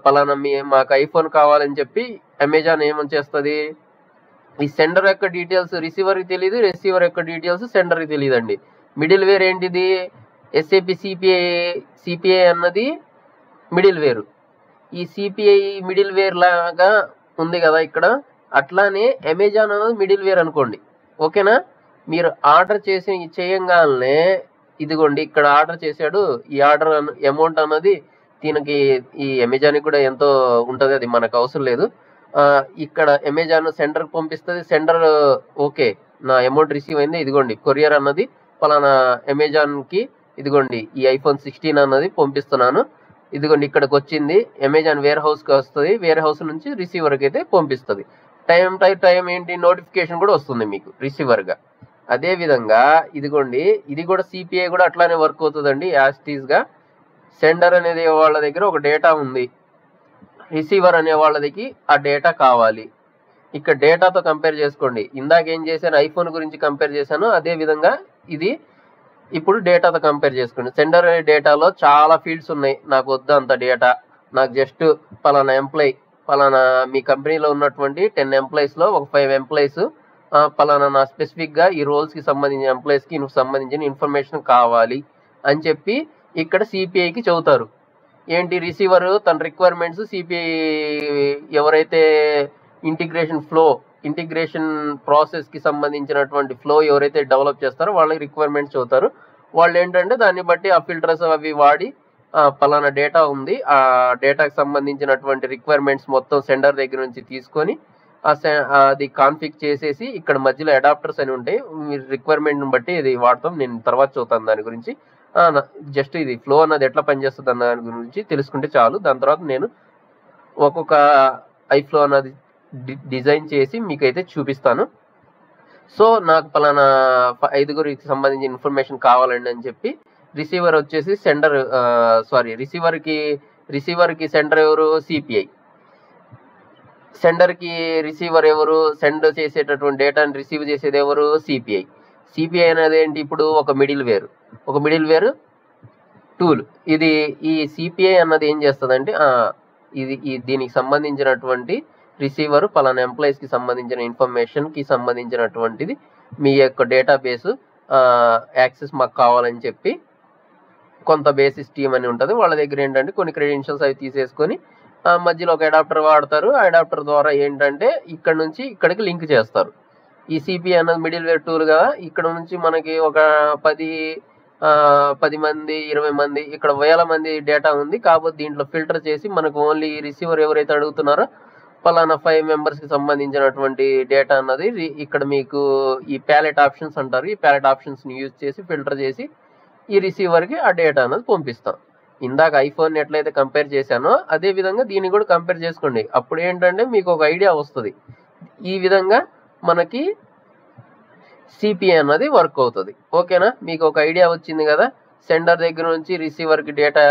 పలానా మాకు ఐఫోన్ కావాలని చెప్పి అమెజాన్ ఏమని చేస్తుంది, ఈ సెండర్ యొక్క డీటెయిల్స్ రిసీవర్కి తెలియదు, రిసీవర్ యొక్క డీటెయిల్స్ సెండర్కి తెలియదండి. మిడిల్ వేర్ ఏంటిది, SAP సిపిఐ అన్నది మిడిల్ వేరు. ఈ సిపిఐ మిడిల్ వేర్ లాగా ఉంది కదా ఇక్కడ, అట్లానే అమెజాన్ అన్నది మిడిల్ వేర్ అనుకోండి. ఓకేనా, మీరు ఆర్డర్ చేయంగానే ఇదిగోండి ఇక్కడ ఆర్డర్ చేశాడు, ఈ ఆర్డర్ అమౌంట్ అన్నది దీనికి ఈ అమెజాన్కి కూడా ఎంతో ఉంటుంది, అది మనకు అవసరం లేదు. ఇక్కడ అమెజాన్ సెండర్కి పంపిస్తుంది, సెండర్ ఓకే నా అమౌంట్ రిసీవ్ అయింది, ఇదిగోండి కొరియర్ అన్నది పలానా అమెజాన్కి, ఇదిగోండి ఈ iPhone 16 అన్నది పంపిస్తున్నాను, ఇదిగోండి ఇక్కడికి వచ్చింది, అమెజాన్ వేర్ హౌస్కి వస్తుంది, వేర్ హౌస్ నుంచి రిసీవర్కి అయితే పంపిస్తుంది. టైం ఏంటి, నోటిఫికేషన్ కూడా వస్తుంది మీకు రిసీవర్గా. అదే విధంగా ఇదిగోండి ఇది కూడా సిపిఐ కూడా అట్లానే వర్క్ అవుతుందండి. యాస్టీస్గా సెండర్ అనేది వాళ్ళ దగ్గర ఒక డేటా ఉంది, రిసీవర్ అనే వాళ్ళకి ఆ డేటా కావాలి. ఇక్కడ డేటాతో కంపేర్ చేసుకోండి, ఇందాక ఏం చేశాను ఐఫోన్ గురించి కంపేర్ చేశాను, అదే విధంగా ఇది ఇప్పుడు డేటాతో కంపేర్ చేసుకోండి. సెండర్ అనే డేటాలో చాలా ఫీల్డ్స్ ఉన్నాయి, నాకు వద్దు అంత డేటా, నాకు జస్ట్ పలానా ఎంప్లాయీ, పలానా మీ కంపెనీలో ఉన్నటువంటి 10 ఎంప్లాయీస్లో ఒక 5 ఎంప్లాయీస్ పలానా నా స్పెసిఫిక్గా ఈ రోల్స్కి సంబంధించిన ఎంప్లాయీస్కి సంబంధించిన ఇన్ఫర్మేషన్ కావాలి అని చెప్పి ఇక్కడ సిపిఐకి చెబుతారు. ఏంటి, రిసీవర్ తన రిక్వైర్మెంట్స్ సిపిఐ ఎవరైతే ఇంటిగ్రేషన్ ప్రాసెస్కి సంబంధించినటువంటి ఫ్లో ఎవరైతే డెవలప్ చేస్తారో వాళ్ళకి రిక్వైర్మెంట్స్ చెబుతారు. వాళ్ళు ఏంటంటే దాన్ని బట్టి ఆ ఫిల్టర్స్ అవి వాడి పలానా డేటా ఉంది, ఆ డేటాకి సంబంధించినటువంటి రిక్వైర్మెంట్స్ మొత్తం సెండర్ దగ్గర నుంచి తీసుకొని అది కాన్ఫిగ్ చేసేసి ఇక్కడ మధ్యలో అడాప్టర్స్ అని ఉంటాయి, మీరు రిక్వైర్మెంట్ని బట్టి ఇది వాడతాం, నేను తర్వాత చూస్తాను దాని గురించి. జస్ట్ ఇది ఫ్లో అన్నది ఎట్లా పనిచేస్తుంది అన్న దాని గురించి తెలుసుకుంటే చాలు. దాని తర్వాత నేను ఒక్కొక్క ఐఫ్లో అన్నది డిజైన్ చేసి మీకైతే చూపిస్తాను. సో నాకు పలానా 5గురికి సంబంధించిన ఇన్ఫర్మేషన్ కావాలండి అని చెప్పి రిసీవర్ వచ్చేసి రిసీవర్కి సెండర్ ఎవరు, సిపిఐ. సెండర్కి రిసీవర్ ఎవరు, సెండ్ చేసేటటువంటి డేటాని రిసీవ్ చేసేది ఎవరు, సిపిఐ. సిపిఐ అనేది ఏంటి, ఇప్పుడు ఒక మిడిల్ వేర్ టూల్. ఇది ఈ సిపిఐ అన్నది ఏం చేస్తుందంటే దీనికి సంబంధించినటువంటి రిసీవర్ పలానా ఎంప్లాయీస్కి సంబంధించిన ఇన్ఫర్మేషన్కి సంబంధించినటువంటిది మీ యొక్క డేటాబేస్ యాక్సెస్ మాకు కావాలని చెప్పి కొంత బేసిస్ టీమ్ అని ఉంటుంది, వాళ్ళ దగ్గర ఏంటంటే కొన్ని క్రెడెన్షియల్స్ అవి తీసేసుకొని మధ్యలో ఒక అడాప్టర్ వాడతారు. ఆ అడాప్టర్ ద్వారా ఏంటంటే ఇక్కడ నుంచి ఇక్కడికి లింక్ చేస్తారు. ఈ సిపిఐ అన్నది మిడిల్ వేర్ టూల్ కదా, ఇక్కడ నుంచి మనకి ఒక 10 మంది 20 మంది ఇక్కడ 1000 మంది డేటా ఉంది, కాకపోతే దీంట్లో ఫిల్టర్ చేసి మనకు ఓన్లీ రిసీవర్ ఎవరైతే అడుగుతున్నారో పలానా 5 మెంబర్స్కి సంబంధించినటువంటి డేటా అన్నది ఇక్కడ మీకు ఈ ప్యాలెట్ ఆప్షన్స్ అంటారు, ఈ ప్యాలెట్ ఆప్షన్స్ని యూజ్ చేసి ఫిల్టర్ చేసి ఈ రిసీవర్కి ఆ డేటా అన్నది పంపిస్తాం. ఇందాక ఐఫోన్ ఎట్లయితే కంపేర్ చేశానో అదే విధంగా దీన్ని కూడా కంపేర్ చేసుకోండి, అప్పుడు ఏంటంటే మీకు ఒక ఐడియా వస్తుంది. ఈ విధంగా మనకి సిపిఐ అన్నది వర్క్ అవుతుంది. ఓకేనా, మీకు ఒక ఐడియా వచ్చింది కదా. సెండర్ దగ్గర నుంచి రిసీవర్కి డేటా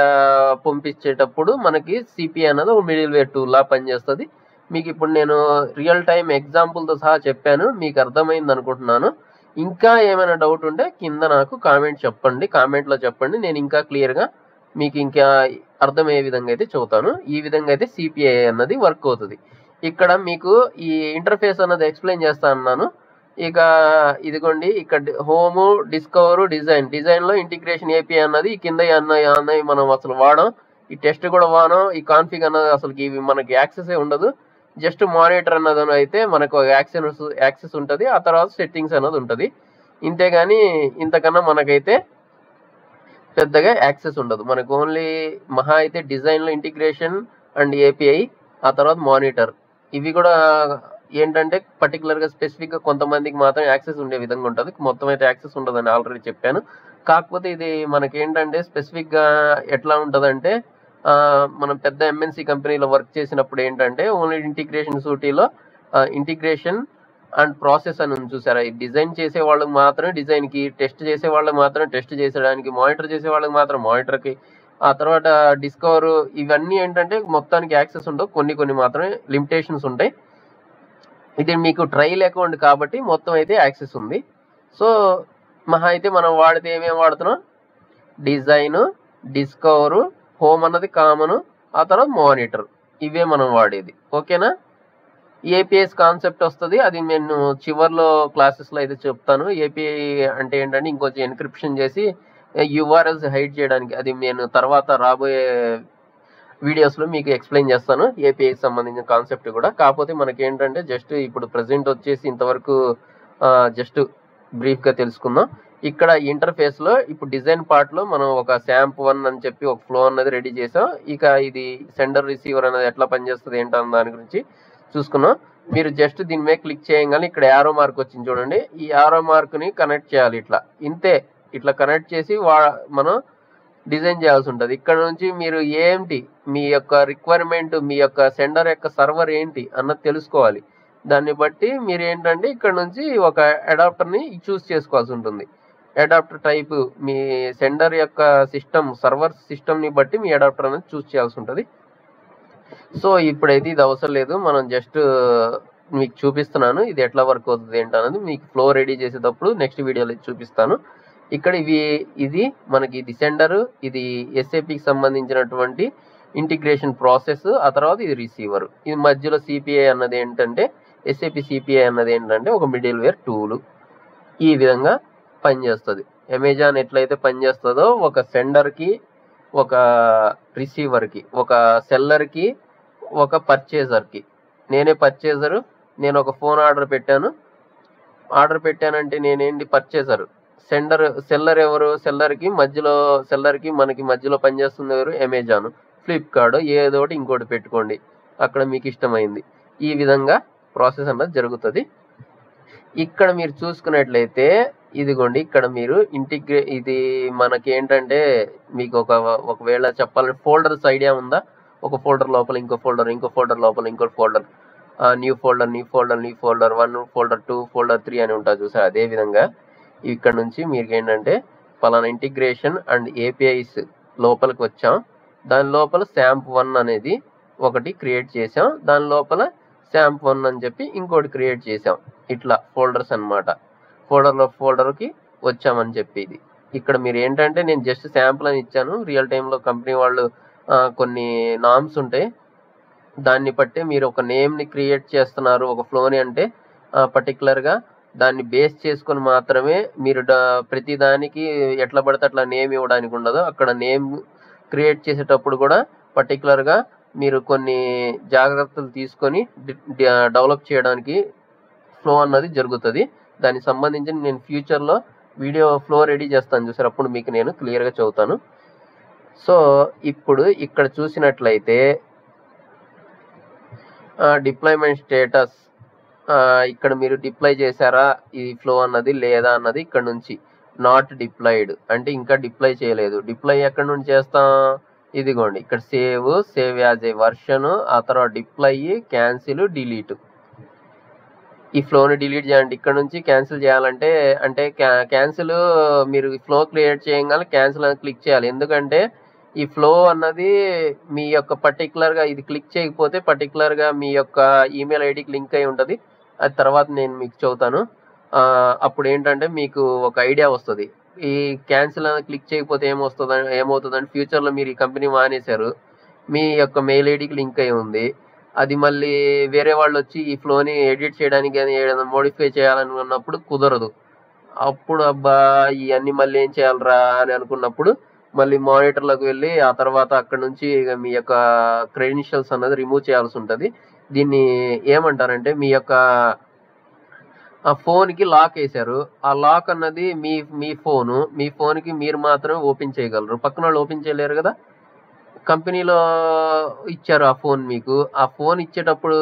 పంపించేటప్పుడు మనకి సిపిఐ అన్నది ఒక మిడిల్ వేర్ టూల్ లా పనిచేస్తుంది. మీకు ఇప్పుడు నేను రియల్ టైం ఎగ్జాంపుల్తో సహా చెప్పాను, మీకు అర్థమైంది అనుకుంటున్నాను. ఇంకా ఏమైనా డౌట్ ఉంటే కింద నాకు కామెంట్లో చెప్పండి, నేను ఇంకా క్లియర్గా మీకు ఇంకా అర్థమయ్యే విధంగా అయితే చెబుతాను. ఈ విధంగా అయితే సిపిఐ అన్నది వర్క్ అవుతుంది. ఇక్కడ మీకు ఈ ఇంటర్ఫేస్ అన్నది ఎక్స్ప్లెయిన్ చేస్తా అన్నాను. ఇక ఇదిగోండి ఇక్కడ హోము, డిస్కవర్, డిజైన్లో ఇంటిగ్రేషన్ ఏపీఐ అన్నది కింద అన్నవి మనం అసలు వాడం, ఈ టెస్ట్ కూడా వాడం, ఈ కాన్ఫిగ్ అన్నది అసలు ఇవి మనకి యాక్సెస్ ఉండదు. జస్ట్ మానిటర్ అన్నది అయితే మనకు యాక్సెస్ ఉంటుంది, ఆ తర్వాత సెట్టింగ్స్ అన్నది ఉంటుంది. ఇంతేగాని ఇంతకన్నా మనకైతే పెద్దగా యాక్సెస్ ఉండదు. మనకు ఓన్లీ మహా అయితే డిజైన్లో ఇంటిగ్రేషన్ అండ్ ఏపీఐ, ఆ తర్వాత మానిటర్, ఇవి కూడా ఏంటంటే పర్టికులర్గా స్పెసిఫిక్గా కొంతమందికి మాత్రం యాక్సెస్ ఉండే విధంగా ఉంటుంది, మొత్తం అయితే యాక్సెస్ ఉండదని ఆల్రెడీ చెప్పాను. కాకపోతే ఇది మనకేంటంటే స్పెసిఫిక్గా ఎట్లా ఉంటుందంటే మనం పెద్ద ఎంఎన్సి కంపెనీలో వర్క్ చేసినప్పుడు ఏంటంటే ఓన్లీ ఇంటిగ్రేషన్ సూటీలో ఇంటిగ్రేషన్ అండ్ ప్రాసెస్ అని ఉంది చూసారా, ఈ డిజైన్ చేసే వాళ్ళకి మాత్రం డిజైన్కి, టెస్ట్ చేసే వాళ్ళకి మాత్రం టెస్ట్ చేసేయడానికి, మానిటర్ చేసే వాళ్ళకి మాత్రం మానిటర్కి, ఆ తర్వాత డిస్కవర్, ఇవన్నీ ఏంటంటే మొత్తానికి యాక్సెస్ ఉండవు, కొన్ని మాత్రమే లిమిటేషన్స్ ఉంటాయి. ఇది మీకు ట్రయల్ అకౌంట్ కాబట్టి మొత్తం అయితే యాక్సెస్ ఉంది. సో మహా అయితే మనం వాడితే ఏమేమి వాడుతున్నాం, డిజైన్, డిస్కవర్, హోమ్ అన్నది కామన్, ఆ తర్వాత మానిటర్, ఇవే మనం వాడేది. ఓకేనా. ఏపీఐస్ కాన్సెప్ట్ వస్తుంది, అది నేను చివర్లో క్లాసెస్లో అయితే చెప్తాను. ఏపీఐ అంటే ఏంటంటే ఇంకొంచెం ఎన్క్రిప్షన్ చేసి యూఆర్ఎల్స్ హైడ్ చేయడానికి, అది నేను తర్వాత రాబోయే వీడియోస్లో మీకు ఎక్స్ప్లెయిన్ చేస్తాను ఏపీఐకి సంబంధించిన కాన్సెప్ట్ కూడా. కాకపోతే మనకి ఏంటంటే జస్ట్ ఇప్పుడు ప్రజెంట్ వచ్చేసి ఇంతవరకు జస్ట్ బ్రీఫ్గా తెలుసుకుందాం. ఇక్కడ ఇంటర్ఫేస్లో ఇప్పుడు డిజైన్ పార్ట్లో మనం ఒక శాంప్ 1 అని చెప్పి ఒక ఫ్లో అన్నది రెడీ చేసాం. ఇక ఇది సెండర్ రిసీవర్ అనేది ఎట్లా పనిచేస్తుంది ఏంటన్న దాని గురించి చూసుకున్నాం. మీరు జస్ట్ దీని మీద క్లిక్ చేయగానే ఇక్కడ యారో మార్క్ వచ్చింది చూడండి, ఈ యారో మార్క్ని కనెక్ట్ చేయాలి. ఇట్లా ఇంతే, ఇట్లా కనెక్ట్ చేసి మనం డిజైన్ చేయాల్సి ఉంటుంది. ఇక్కడ నుంచి మీరు ఏంటి మీ యొక్క రిక్వైర్మెంట్, మీ యొక్క సెండర్ యొక్క సర్వర్ ఏంటి అన్నది తెలుసుకోవాలి. దాన్ని బట్టి మీరు ఏంటంటే ఇక్కడ నుంచి ఒక అడాప్టర్ని చూస్ చేసుకోవాల్సి ఉంటుంది. అడాప్టర్ టైప్ మీ సెండర్ యొక్క సిస్టమ్, సర్వర్ సిస్టమ్ని బట్టి మీ అడాప్టర్ అనేది చూస్ చేయాల్సి ఉంటుంది. సో ఇప్పుడైతే ఇది అవసరం లేదు, మనం జస్ట్ మీకు చూపిస్తున్నాను ఇది ఎట్లా వర్క్ అవుతుంది ఏంటన్నది. మీకు ఫ్లో రెడీ చేసేటప్పుడు నెక్స్ట్ వీడియోలో చూపిస్తాను. ఇక్కడ ఇది మనకి ఇది సెండర్, ఇది ఎస్ఏపికి సంబంధించినటువంటి ఇంటిగ్రేషన్ ప్రాసెస్, ఆ తర్వాత ఇది రిసీవర్. ఇది మధ్యలో సిపిఐ అన్నది ఏంటంటే, ఎస్ఏపి సిపిఐ అన్నది ఏంటంటే ఒక మిడిల్ వేర్ టూల్. ఈ విధంగా పనిచేస్తుంది. అమెజాన్ ఎట్లయితే పనిచేస్తుందో ఒక సెండర్కి, ఒక రిసీవర్కి, ఒక సెల్లర్కి, ఒక పర్చేజర్కి. నేనే పర్చేజరు, నేను ఒక ఫోన్ ఆర్డర్ పెట్టానంటే నేనేంటి పర్చేజరు. సెల్లర్ ఎవరు, సెల్లర్కి మనకి మధ్యలో పనిచేస్తుంది ఎవరు, అమెజాన్, ఫ్లిప్కార్ట్, ఏదో ఒకటి ఇంకోటి పెట్టుకోండి అక్కడ మీకు ఇష్టమైంది. ఈ విధంగా ప్రాసెస్ అన్నది జరుగుతుంది. ఇక్కడ మీరు చూసుకున్నట్లయితే ఇదిగోండి, ఇక్కడ మీరు ఇది మనకి ఏంటంటే మీకు ఒకవేళ చెప్పాలంటే ఫోల్డర్స్ ఐడియా ఉందా, ఒక ఫోల్డర్ లోపల ఇంకో ఫోల్డర్, ఇంకో ఫోల్డర్ లోపల ఇంకో folder, new folder 1, folder 2, folder 3 అని ఉంటుంది చూసారు. అదే విధంగా ఇక్కడ నుంచి మీరు ఏంటంటే పలానా ఇంటిగ్రేషన్ అండ్ ఏపీఐస్ లోపలికి వచ్చాం. దాని లోపల శాంప్ 1 అనేది ఒకటి క్రియేట్ చేసాం, దాని లోపల శాంప్ 1 అని చెప్పి ఇంకోటి క్రియేట్ చేసాం. ఇట్లా ఫోల్డర్స్ అన్నమాట. ఫోల్డర్కి వచ్చామని చెప్పి ఇది. ఇక్కడ మీరు ఏంటంటే నేను జస్ట్ శాంపుల్ అని ఇచ్చాను. రియల్ టైంలో కంపెనీ వాళ్ళు కొన్ని నామ్స్ ఉంటాయి, దాన్ని బట్టే మీరు ఒక నేమ్ని క్రియేట్ చేస్తున్నారు ఒక ఫ్లోని అంటే పర్టికులర్గా దాన్ని బేస్ చేసుకొని మాత్రమే మీరు ప్రతి దానికి ఎట్లా పడితే అట్లా నేమ్ ఇవ్వడానికి ఉండదు. అక్కడ నేమ్ క్రియేట్ చేసేటప్పుడు కూడా పర్టికులర్గా మీరు కొన్ని జాగ్రత్తలు తీసుకొని డెవలప్ చేయడానికి ఫ్లో అన్నది జరుగుతుంది. దానికి సంబంధించి నేను ఫ్యూచర్లో వీడియో ఫ్లో రెడీ చేస్తాను చూసారు, అప్పుడు మీకు నేను క్లియర్గా చెబుతాను. సో ఇప్పుడు ఇక్కడ చూసినట్లయితే డిప్లాయ్మెంట్ స్టేటస్, ఇక్కడ మీరు డిప్లాయ్ చేశారా ఈ ఫ్లో అన్నది లేదా అన్నది ఇక్కడ నుంచి నాట్ డిప్లాయిడ్ అంటే ఇంకా డిప్లాయ్ చేయలేదు. డిప్లాయ్ ఎక్కడి నుంచి చేస్తాం, ఇదిగోండి ఇక్కడ సేవ్ యాజ్ ఏ వర్షన్, ఆ తర్వాత డిప్లాయ్, క్యాన్సిల్, డిలీట్. ఈ ఫ్లోని డిలీట్ చేయండి. ఇక్కడ నుంచి క్యాన్సిల్ చేయాలంటే అంటే క్యాన్సిల్ మీరు ఫ్లో క్రియేట్ చేయగానే క్యాన్సిల్ అని క్లిక్ చేయాలి. ఎందుకంటే ఈ ఫ్లో అన్నది మీ యొక్క పర్టికులర్గా ఇది క్లిక్ చేయకపోతే పర్టికులర్గా మీ యొక్క ఈమెయిల్ ఐడికి లింక్ అయి ఉంటుంది. అది తర్వాత నేను మీకు చెబుతాను. అప్పుడు ఏంటంటే మీకు ఒక ఐడియా వస్తుంది. ఈ క్యాన్సిల్ అనేది క్లిక్ చేయకపోతే ఏమవుతుందంటే ఫ్యూచర్లో మీరు ఈ కంపెనీ మానేశారు, మీ యొక్క మెయిల్ ఐడికి లింక్ అయి ఉంది, అది మళ్ళీ వేరే వాళ్ళు వచ్చి ఈ ఫ్లోని ఎడిట్ చేయడానికి కానీ ఏదైనా మోడిఫై చేయాలనుకున్నప్పుడు కుదరదు. అప్పుడు అబ్బా ఇవన్నీ మళ్ళీ ఏం చేయాలరా అని అనుకున్నప్పుడు మళ్ళీ మానిటర్లోకి వెళ్ళి ఆ తర్వాత అక్కడ నుంచి మీ యొక్క క్రెడెన్షియల్స్ అన్నది రిమూవ్ చేయాల్సి ఉంటుంది. దీన్ని ఏమంటారంటే మీ యొక్క ఆ ఫోన్కి లాక్ వేశారు, ఆ లాక్ అన్నది మీ ఫోన్కి మీరు మాత్రమే ఓపెన్ చేయగలరు, పక్కన వాళ్ళు ఓపెన్ చేయలేరు కదా. కంపెనీలో ఇచ్చారు ఆ ఫోన్ మీకు, ఆ ఫోన్ ఇచ్చేటప్పుడు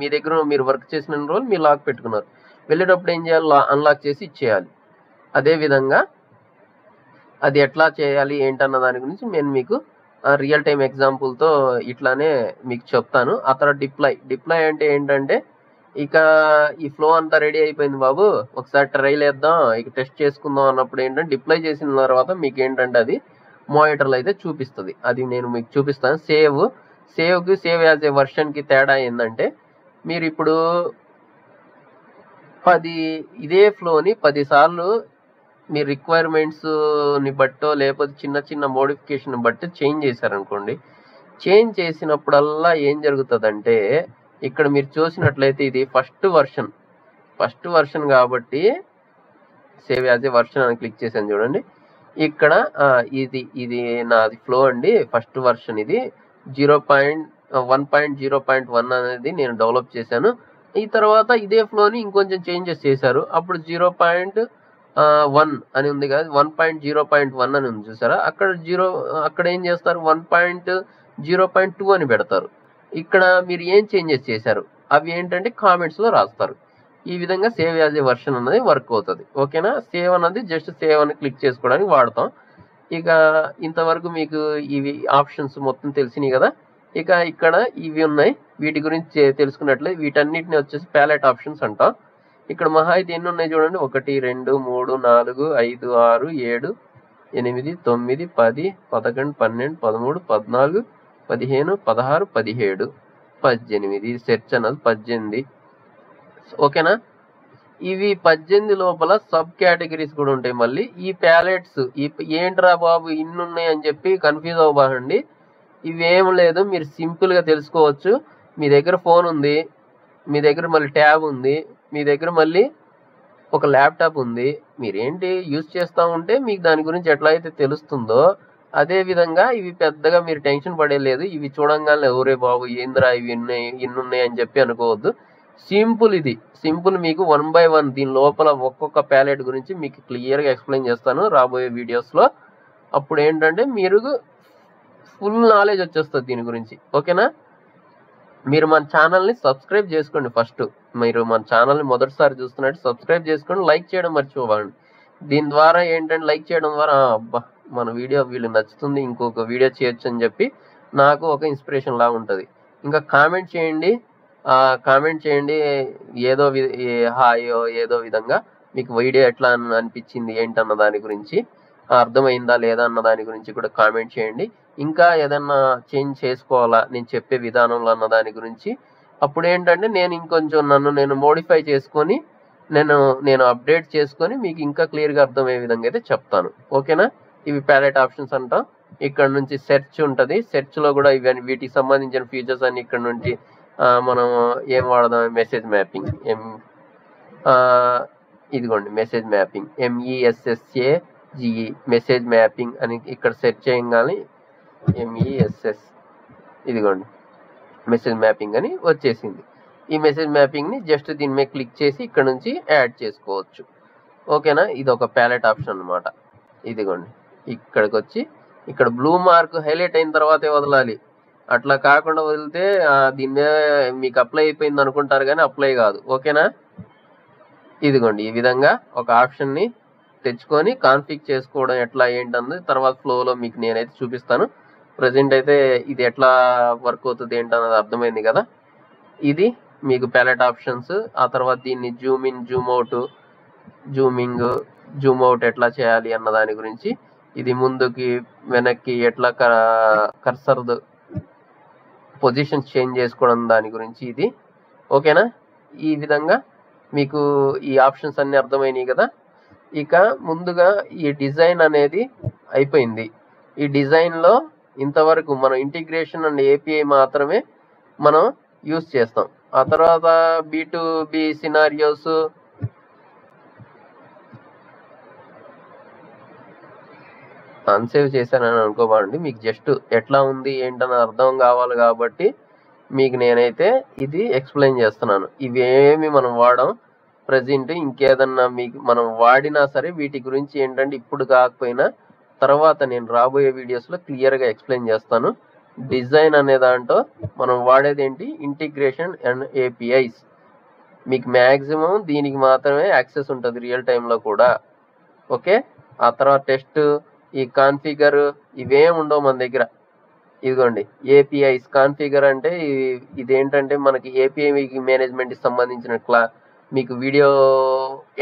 మీ దగ్గర మీరు వర్క్ చేసిన రోజులు మీరు లాక్ పెట్టుకున్నారు, వెళ్ళేటప్పుడు ఏం చేయాలి, అన్లాక్ చేసి ఇచ్చేయాలి. అదేవిధంగా అది ఎట్లా చేయాలి ఏంటన్న దాని గురించి నేను మీకు రియల్ టైం ఎగ్జాంపుల్తో ఇట్లానే మీకు చెప్తాను. ఆ తర్వాత డిప్లాయ్ అంటే ఏంటంటే ఇక ఈ ఫ్లో అంతా రెడీ అయిపోయింది బాబు, ఒకసారి ట్రైల్ వేద్దాం, ఇక టెస్ట్ చేసుకుందాం అన్నప్పుడు ఏంటంటే డిప్లాయ్ చేసిన తర్వాత మీకు ఏంటంటే అది మానిటర్లో అయితే చూపిస్తుంది. అది నేను మీకు చూపిస్తాను. సేవ్ యాజ్ ఏ వర్షన్కి తేడా ఏంటంటే మీరు ఇప్పుడు 10 ఇదే ఫ్లోని 10 సార్లు మీ రిక్వైర్మెంట్స్ని బట్టో లేకపోతే చిన్న చిన్న మోడిఫికేషన్ బట్టి చేంజ్ చేశారనుకోండి, చేంజ్ చేసినప్పుడల్లా ఏం జరుగుతుందంటే ఇక్కడ మీరు చూసినట్లయితే ఇది ఫస్ట్ వర్షన్ కాబట్టి సేవ్ యాజ్ ఏ వర్షన్ అని క్లిక్ చేశాను చూడండి. ఇక్కడ ఇది నాది ఫ్లో అండి, ఫస్ట్ వర్షన్ ఇది 1.0.1 అనేది నేను డెవలప్ చేశాను. ఈ తర్వాత ఇదే ఫ్లోని ఇంకొంచెం చేంజెస్ చేశారు. అప్పుడు 0.1 అని ఉంది కదా, 1.0.1 అని ఉంది చూసారా, అక్కడ ఏం చేస్తారు 1.0.2 అని పెడతారు. ఇక్కడ మీరు ఏం చేంజెస్ చేశారు అవి ఏంటంటే కామెంట్స్ లో రాస్తారు. ఈ విధంగా సేవ్ యాజ్ ఏ వర్షన్ అనేది వర్క్ అవుతుంది. ఓకేనా, సేవ్ అన్నది జస్ట్ సేవ్ అని క్లిక్ చేసుకోవడానికి వాడతాం. ఇక ఇంతవరకు మీకు ఇవి ఆప్షన్స్ మొత్తం తెలిసినాయి కదా. ఇక ఇక్కడ ఇవి ఉన్నాయి, వీటి గురించి తెలుసుకున్నట్లయితే వీటన్నిటిని వచ్చేసి ప్యాలెట్ ఆప్షన్స్ అంటాం. ఇక్కడ మహా అయితే ఎన్ని ఉన్నాయి చూడండి, 1 2 3 4 5 6 7 8 9 10 11 12 13 14 15 16 17 18 సెర్చ్ అన్నది 18. ఓకేనా, ఇవి 18 లోపల సబ్ కేటగిరీస్ కూడా ఉంటాయి. మళ్ళీ ఈ ప్యాలెట్స్ ఏంట్రా బాబు ఇన్ని ఉన్నాయి అని చెప్పి కన్ఫ్యూజ్ అవ్వకండి. ఇవేం లేదు, మీరు సింపుల్ గా తెలుసుకోవచ్చు. మీ దగ్గర ఫోన్ ఉంది, మీ దగ్గర మళ్ళీ ట్యాబ్ ఉంది, మీ దగ్గర మళ్ళీ ఒక ల్యాప్టాప్ ఉంది. మీరేంటి యూజ్ చేస్తూ ఉంటే మీకు దాని గురించి ఎట్లా అయితే తెలుస్తుందో అదే విధంగా ఇవి పెద్దగా మీరు టెన్షన్ పడేలేదు. ఇవి చూడంగానే ఎవరే బాబు ఏంద్రా ఇవి ఇన్ని ఉన్నాయి అని చెప్పి అనుకోవద్దు. ఇది సింపుల్, మీకు 1 by 1 దీని లోపల ఒక్కొక్క ప్యాలెట్ గురించి మీకు క్లియర్గా ఎక్స్ప్లెయిన్ చేస్తాను రాబోయే వీడియోస్లో. అప్పుడు ఏంటంటే మీరు ఫుల్ నాలెడ్జ్ వచ్చేస్తుంది దీని గురించి. ఓకేనా, మీరు మన ఛానల్ని సబ్స్క్రైబ్ చేసుకోండి. ఫస్ట్ మీరు మన ఛానల్ని మొదటిసారి చూస్తున్నట్టు సబ్స్క్రైబ్ చేసుకోండి, లైక్ చేయడం మర్చిపోకండి. దీని ద్వారా ఏంటంటే లైక్ చేయడం ద్వారా అబ్బా మన వీడియో వీళ్ళు నచ్చుతుంది, ఇంకొక వీడియో చేయొచ్చు అని చెప్పి నాకు ఒక ఇన్స్పిరేషన్ లాగా ఉంటుంది. ఇంకా కామెంట్ చేయండి ఏదో హాయో ఏదో విధంగా మీకు వీడియో ఎట్లా అనిపించింది ఏంటన్న దాని గురించి, అర్థమైందా లేదా అన్న దాని గురించి కూడా కామెంట్ చేయండి. ఇంకా ఏదన్నా చేంజ్ చేసుకోవాలా నేను చెప్పే విధానంలో అన్న దాని గురించి, అప్పుడు ఏంటంటే నేను ఇంకొంచెం నేను మోడిఫై చేసుకొని నేను అప్డేట్ చేసుకొని మీకు ఇంకా క్లియర్గా అర్థమయ్యే విధంగా అయితే చెప్తాను. ఓకేనా, ఇవి ప్యాలెట్ ఆప్షన్స్ అంటాం. ఇక్కడ నుంచి సెర్చ్ ఉంటుంది, సెర్చ్లో కూడా వీటికి సంబంధించిన ఫీచర్స్ అన్ని ఇక్కడ నుంచి మనం ఏం వాడదాం, మెసేజ్ మ్యాపింగ్ ఇదిగోండి message mapping MESSAGE message mapping అని ఇక్కడ సెర్చ్ చేయగానే MESS ఇదిగోండి మెసేజ్ మ్యాపింగ్ అని వచ్చేసింది. ఈ మెసేజ్ మ్యాపింగ్ని జస్ట్ దీని మీద క్లిక్ చేసి ఇక్కడ నుంచి యాడ్ చేసుకోవచ్చు. ఓకేనా, ఇది ఒక ప్యాలెట్ ఆప్షన్ అనమాట. ఇదిగోండి ఇక్కడికి వచ్చి ఇక్కడ బ్లూ మార్క్ హైలైట్ అయిన తర్వాతే వదలాలి. అట్లా కాకుండా వదిలితే దీని మీద మీకు అప్లై అయిపోయింది అనుకుంటారు కానీ అప్లై కాదు. ఓకేనా, ఇదిగోండి ఈ విధంగా ఒక ఆప్షన్ని తెచ్చుకొని కాన్ఫిగ్ చేసుకోవడం ఎట్లా ఏంటన్నది తర్వాత ఫ్లోలో మీకు నేనైతే చూపిస్తాను. ప్రజెంట్ అయితే ఇది ఎట్లా వర్క్ అవుతుంది ఏంటన్నది అర్థమైంది కదా. ఇది మీకు ప్యాలెట్ ఆప్షన్స్. ఆ తర్వాత దీన్ని Zoom in, Zoom out, Zoom out ఎట్లా చేయాలి అన్న దాని గురించి, ఇది ముందుకి వెనక్కి ఎట్లా కర్సర్ పొజిషన్స్ చేంజ్ చేసుకోవడం దాని గురించి ఇది. ఓకేనా, ఈ విధంగా మీకు ఈ ఆప్షన్స్ అన్ని అర్థమైనాయి కదా. ఇక ముందుగా ఈ డిజైన్ అనేది అయిపోయింది. ఈ డిజైన్లో ఇంతవరకు మనం ఇంటిగ్రేషన్ అండ్ API మాత్రమే మనం యూజ్ చేస్తాం. ఆ తర్వాత B2B సినారియోస్, అన్సేవ్ చేశానని అనుకోబాండి, మీకు జస్ట్ ఎట్లా ఉంది ఏంటని అర్థం కావాలి కాబట్టి మీకు నేనైతే ఇది ఎక్స్ప్లెయిన్ చేస్తున్నాను. ఇవేమి మనం వాడాం ప్రజెంట్, ఇంకేదన్నా మీకు మనం వాడినా సరే వీటి గురించి ఏంటంటే ఇప్పుడు కాకపోయినా తర్వాత నేను రాబోయే వీడియోస్లో క్లియర్గా ఎక్స్ప్లెయిన్ చేస్తాను. డిజైన్ అనే దాంట్లో మనం వాడేది ఏంటి, ఇంటిగ్రేషన్ అండ్ APIs. మీకు మ్యాక్సిమం దీనికి మాత్రమే యాక్సెస్ ఉంటుంది రియల్ టైంలో కూడా. ఓకే, ఆ తర్వాత టెస్ట్, ఈ కాన్ఫిగర్ ఇవేం ఉండవు మన దగ్గర. ఇదిగోండి APIs కాన్ఫిగర్ అంటే ఇదేంటంటే మనకి API మేనేజ్మెంట్కి సంబంధించిన మీకు వీడియో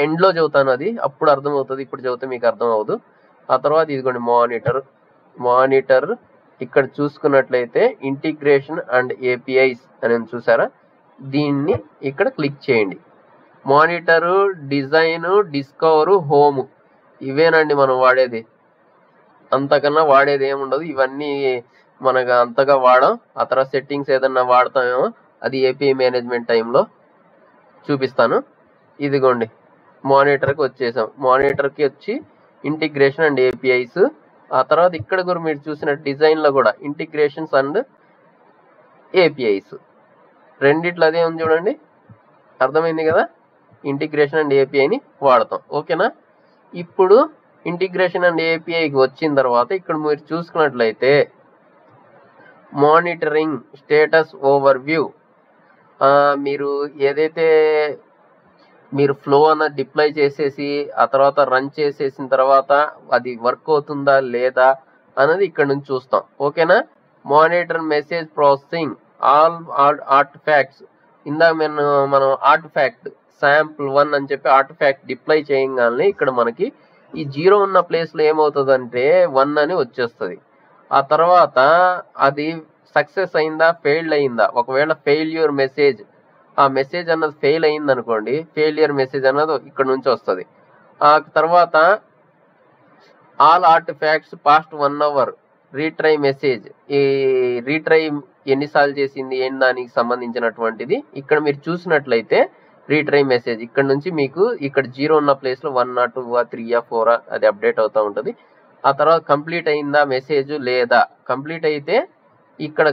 ఎండ్లో చెబుతాను, అది అప్పుడు అర్థమవుతుంది, ఇప్పుడు చెబితే మీకు అర్థం అవ్వదు. ఆ తర్వాత ఇదిగోండి మానిటర్ ఇక్కడ చూసుకున్నట్లయితే ఇంటిగ్రేషన్ అండ్ APIs అని చూసారా, దీన్ని ఇక్కడ క్లిక్ చేయండి. మానిటరు, డిజైన్, డిస్కవరు, హోమ్ ఇవేనండి మనం వాడేది. అంతకన్నా వాడేది ఏముండదు. ఇవన్నీ మనకు అంతగా వాడం. ఆ తర్వాత సెట్టింగ్స్ ఏదన్నా వాడతామేమో అది ఏపీఐ మేనేజ్మెంట్ టైంలో చూపిస్తాను. ఇదిగోండి మానిటర్కి వచ్చేసాం. మానిటర్కి వచ్చి ఇంటిగ్రేషన్ అండ్ ఏపీఐస్. ఆ తర్వాత ఇక్కడ కూడా మీరు చూసిన డిజైన్లో కూడా ఇంటిగ్రేషన్స్ అండ్ ఏపీఐస్ రెండిట్లో అదే ఉంది చూడండి. అర్థమైంది కదా? ఇంటిగ్రేషన్ అండ్ ఏపీఐని వాడతాం. ఓకేనా? ఇప్పుడు ఇంటిగ్రేషన్ అండ్ ఏపీఐకి వచ్చిన తర్వాత ఇక్కడ మీరు చూసుకున్నట్లయితే మానిటరింగ్ స్టేటస్ ఓవర్ వ్యూ, మీరు ఏదైతే మీరు ఫ్లో అన్నది డిప్లాయ్ చేసేసి ఆ తర్వాత రన్ చేసేసిన తర్వాత అది వర్క్ అవుతుందా లేదా అన్నది ఇక్కడ నుంచి చూస్తాం. ఓకేనా? Monitor message processing all artefacts. ఇందాక మనం ఆర్టిఫాక్ట్ శాంపుల్ 1 అని చెప్పి ఆర్టిఫాక్ట్ డిప్లాయ్ చేయగానే ఇక్కడ మనకి ఈ 0 ఉన్న ప్లేస్లో ఏమవుతుందంటే 1 అని వచ్చేస్తుంది. ఆ తర్వాత అది సక్సెస్ అయిందా ఫెయిల్డ్ అయిందా, ఒకవేళ ఫెయిల్యూర్ మెసేజ్, ఆ మెసేజ్ అన్నది ఫెయిల్ అయింది అనుకోండి, ఫెయిలియర్ మెసేజ్ అన్నది ఇక్కడ నుంచి వస్తుంది. ఆ తర్వాత all artefacts past 1 hour retry message, ఈ రీట్రై ఎన్నిసార్లు చేసింది ఏంటి దానికి సంబంధించినటువంటిది ఇక్కడ మీరు చూసినట్లయితే రీట్రై మెసేజ్ ఇక్కడ నుంచి మీకు ఇక్కడ 0 ఉన్న ప్లేస్లో 1 2 3 4 అది అప్డేట్ అవుతూ ఉంటుంది. ఆ తర్వాత కంప్లీట్ అయిందా మెసేజ్ లేదా, కంప్లీట్ అయితే ఇక్కడ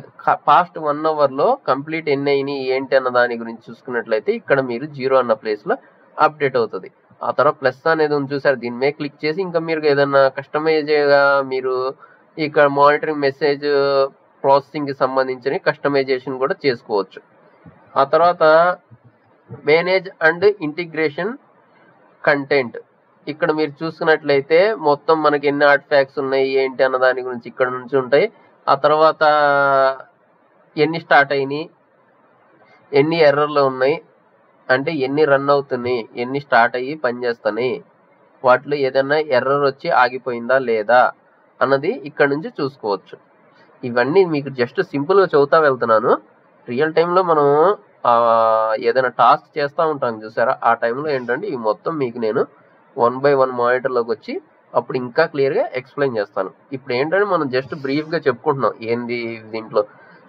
పాస్ట్ 1 hourలో కంప్లీట్ ఎన్ని అయినాయి ఏంటి అన్న దాని గురించి చూసుకున్నట్లయితే ఇక్కడ మీరు 0 అన్న ప్లేస్లో అప్డేట్ అవుతుంది. ఆ తర్వాత ప్లస్ అనేది ఉంది చూసారు, దీని మీద క్లిక్ చేసి ఇంకా మీరు ఏదన్నా కస్టమైజ్గా మీరు ఇక్కడ మానిటరింగ్ మెసేజ్ ప్రాసెసింగ్కి సంబంధించిన కస్టమైజేషన్ కూడా చేసుకోవచ్చు. ఆ తర్వాత మేనేజ్ అండ్ ఇంటిగ్రేషన్ కంటెంట్, ఇక్కడ మీరు చూసుకున్నట్లయితే మొత్తం మనకి ఎన్ని ఆర్టిఫాక్ట్స్ ఉన్నాయి ఏంటి అన్న దాని గురించి ఇక్కడ నుంచి ఉంటాయి. ఆ తర్వాత ఎన్ని స్టార్ట్ అయినాయి, ఎన్ని ఎర్రర్లు ఉన్నాయి, అంటే ఎన్ని రన్ అవుతున్నాయి, ఎన్ని స్టార్ట్ అయ్యి పనిచేస్తున్నాయి, వాటిలో ఏదైనా ఎర్రర్ వచ్చి ఆగిపోయిందా లేదా అన్నది ఇక్కడ నుంచి చూసుకోవచ్చు. ఇవన్నీ మీకు జస్ట్ సింపుల్గా చదువుతా వెళ్తున్నాను. రియల్ టైంలో మనం ఏదైనా టాస్క్ చేస్తూ ఉంటాం చూసారా, ఆ టైంలో ఏంటంటే ఈ మొత్తం మీకు నేను 1 by 1 మానిటర్లోకి వచ్చి అప్పుడు ఇంకా క్లియర్గా ఎక్స్ప్లెయిన్ చేస్తాను. ఇప్పుడు ఏంటంటే మనం జస్ట్ బ్రీఫ్గా చెప్పుకుంటున్నాం ఏంది దీంట్లో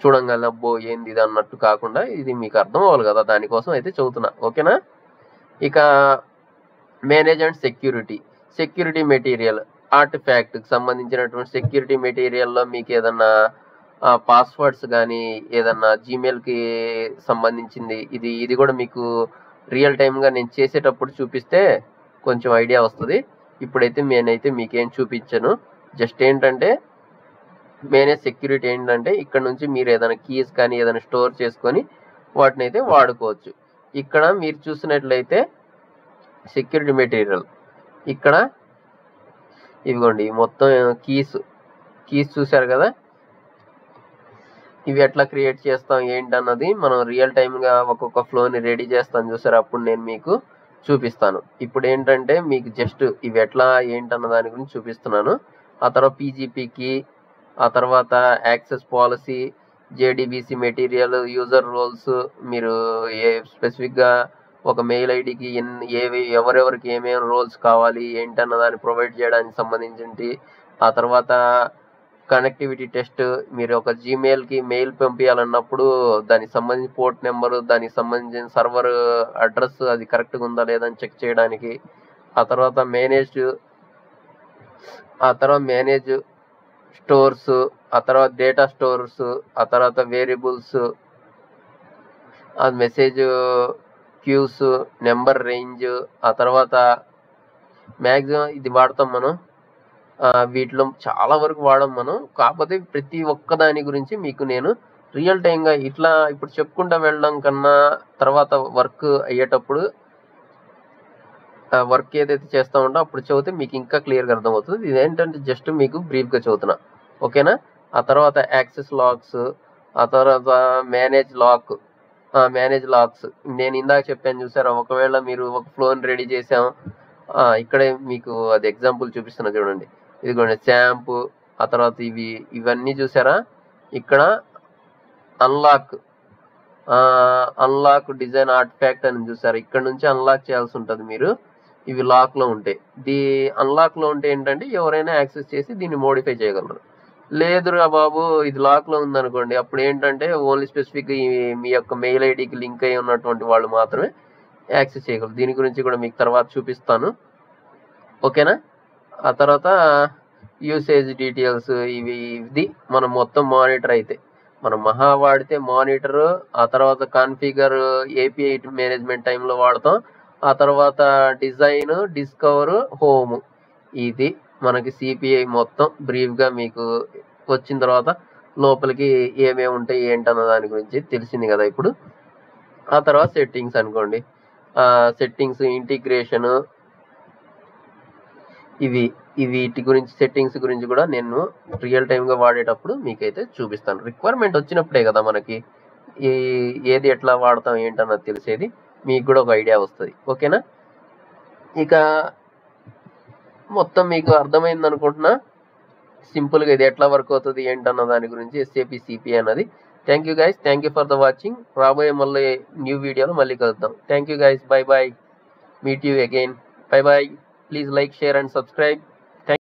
చూడంగానే అబ్బో ఏంది ఇది అన్నట్టు కాకుండా ఇది మీకు అర్థం అవ్వాలి కదా, దానికోసం అయితే చదువుతున్నా. ఓకేనా? ఇక మేనేజ్ అండ్ సెక్యూరిటీ మెటీరియల్ ఆర్టిఫాక్ట్కి సంబంధించినటువంటి సెక్యూరిటీ మెటీరియల్లో మీకు ఏదన్నా పాస్వర్డ్స్ కానీ ఏదన్నా జీమెయిల్కి సంబంధించింది ఇది కూడా మీకు రియల్ టైమ్గా నేను చేసేటప్పుడు చూపిస్తే కొంచెం ఐడియా వస్తుంది. ఇప్పుడైతే నేనైతే మీకేం చూపించాను, జస్ట్ ఏంటంటే మేనేజ్ సెక్యూరిటీ ఏంటంటే ఇక్కడ నుంచి మీరు ఏదైనా కీస్ కానీ ఏదైనా స్టోర్ చేసుకొని వాటిని అయితే వాడుకోవచ్చు. ఇక్కడ మీరు చూసినట్లయితే సెక్యూరిటీ మెటీరియల్ ఇక్కడ ఇవిగోండి మొత్తం కీస్ చూసారు కదా, ఇవి ఎట్లా క్రియేట్ చేస్తాం ఏంటన్నది మనం రియల్ టైమ్గా ఒక్కొక్క ఫ్లోని రెడీ చేస్తాను చూసారు, అప్పుడు నేను మీకు చూపిస్తాను. ఇప్పుడు ఏంటంటే మీకు జస్ట్ ఇవి ఎట్లా ఏంటన్న దాని గురించి చూపిస్తున్నాను. ఆ తర్వాత పీజీపీకి, ఆ తర్వాత access policy, JDBC material, user roles, మీరు స్పెసిఫిక్గా ఒక మెయిల్ ఐడికి ఎవరెవరికి ఏమేమి రోల్స్ కావాలి ఏంటన్న దాన్ని ప్రొవైడ్ చేయడానికి సంబంధించి, ఆ తర్వాత కనెక్టివిటీ టెస్ట్, మీరు ఒక జీమెయిల్కి మెయిల్ పంపించాలన్నప్పుడు దానికి సంబంధించిన పోర్ట్ నెంబరు, దానికి సంబంధించిన సర్వర్ అడ్రస్ అది కరెక్ట్గా ఉందా లేదా అని చెక్ చేయడానికి, ఆ తర్వాత మేనేజ్ స్టోర్స్, ఆ తర్వాత డేటా స్టోర్స్, ఆ తర్వాత వేరియబుల్స్, ఆ మెసేజ్ క్యూస్, నెంబర్ రేంజ్, ఆ తర్వాత మ్యాక్సిమం ఇది వాడతాం మనం, వీటిలో చాలా వరకు వాడం మనం. కాకపోతే ప్రతి ఒక్క దాని గురించి మీకు నేను రియల్ టైమ్గా ఇట్లా ఇప్పుడు చెప్పుకుంటూ వెళ్ళడం కన్నా తర్వాత వర్క్ అయ్యేటప్పుడు వర్క్ ఏదైతే చేస్తూ ఉంటాం అప్పుడు చదివితే మీకు ఇంకా క్లియర్గా అర్థమవుతుంది. ఇదేంటంటే జస్ట్ మీకు బ్రీఫ్గా చదువుతున్నా. ఓకేనా? ఆ తర్వాత యాక్సెస్ లాక్స్, ఆ తర్వాత మేనేజ్ లాక్స్ నేను ఇందాక చెప్పాను చూసారా, ఒకవేళ మీరు ఒక ఫ్లోని రెడీ చేసాం, ఇక్కడే మీకు అది ఎగ్జాంపుల్ చూపిస్తున్నా చూడండి, ఇదిగోండి శాంపు, ఆ తర్వాత ఇవన్నీ చూసారా, ఇక్కడ అన్లాక్ అన్లాక్ డిజైన్ ఆర్టిఫాక్ట్ అని చూసారు, ఇక్కడ నుంచి అన్లాక్ చేయాల్సి ఉంటుంది మీరు. ఇవి లాక్లో ఉంటాయి. అన్లాక్లో ఉంటే ఏంటంటే ఎవరైనా యాక్సెస్ చేసి దీన్ని మోడిఫై చేయగలరు. లేదురా బాబు ఇది లాక్లో ఉందనుకోండి, అప్పుడు ఏంటంటే ఓన్లీ స్పెసిఫిక్ మీ యొక్క మెయిల్ ఐడికి లింక్ అయి ఉన్నటువంటి వాళ్ళు మాత్రమే యాక్సెస్ చేయగలరు. దీని గురించి కూడా మీకు తర్వాత చూపిస్తాను, ఓకేనా. ఆ తర్వాత యూసేజ్ డీటెయిల్స్ ఇది మనం మొత్తం మానిటర్ అయితే మనం మహా వాడితే మానిటర్, ఆ తర్వాత కాన్ఫిగర్ ఏపీఐ మేనేజ్మెంట్ టైంలో వాడతాం, ఆ తర్వాత డిజైన్, డిస్కవర్, హోమ్. ఇది మనకి సిపిఐ మొత్తం బ్రీఫ్గా మీకు వచ్చిన తర్వాత లోపలికి ఏమేమి ఉంటాయి ఏంటన్న దాని గురించి తెలిసింది కదా ఇప్పుడు. ఆ తర్వాత సెట్టింగ్స్ అనుకోండి, సెట్టింగ్స్, ఇంటిగ్రేషన్, వీటి గురించి సెట్టింగ్స్ గురించి కూడా నేను రియల్ టైమ్గా వాడేటప్పుడు మీకైతే చూపిస్తాను. రిక్వైర్మెంట్ వచ్చినప్పుడే కదా మనకి ఏది ఎట్లా వాడతాం ఏంటన్నది తెలిసేది, మీకు కూడా ఒక ఐడియా వస్తుంది, ఓకేనా. ఇక మొత్తం మీకు అర్థమైంది అనుకుంటున్నా, సింపుల్గా ఇది ఎట్లా వర్క్ అవుతుంది ఏంటన్న దాని గురించి SAP CPI అన్నది. Thank you guys, thank you for the watching. రాబోయే మళ్ళీ న్యూ వీడియోలో మళ్ళీ కలుద్దాం. Thank you guys, bye bye, meet you again, bye bye. Please like, share and subscribe.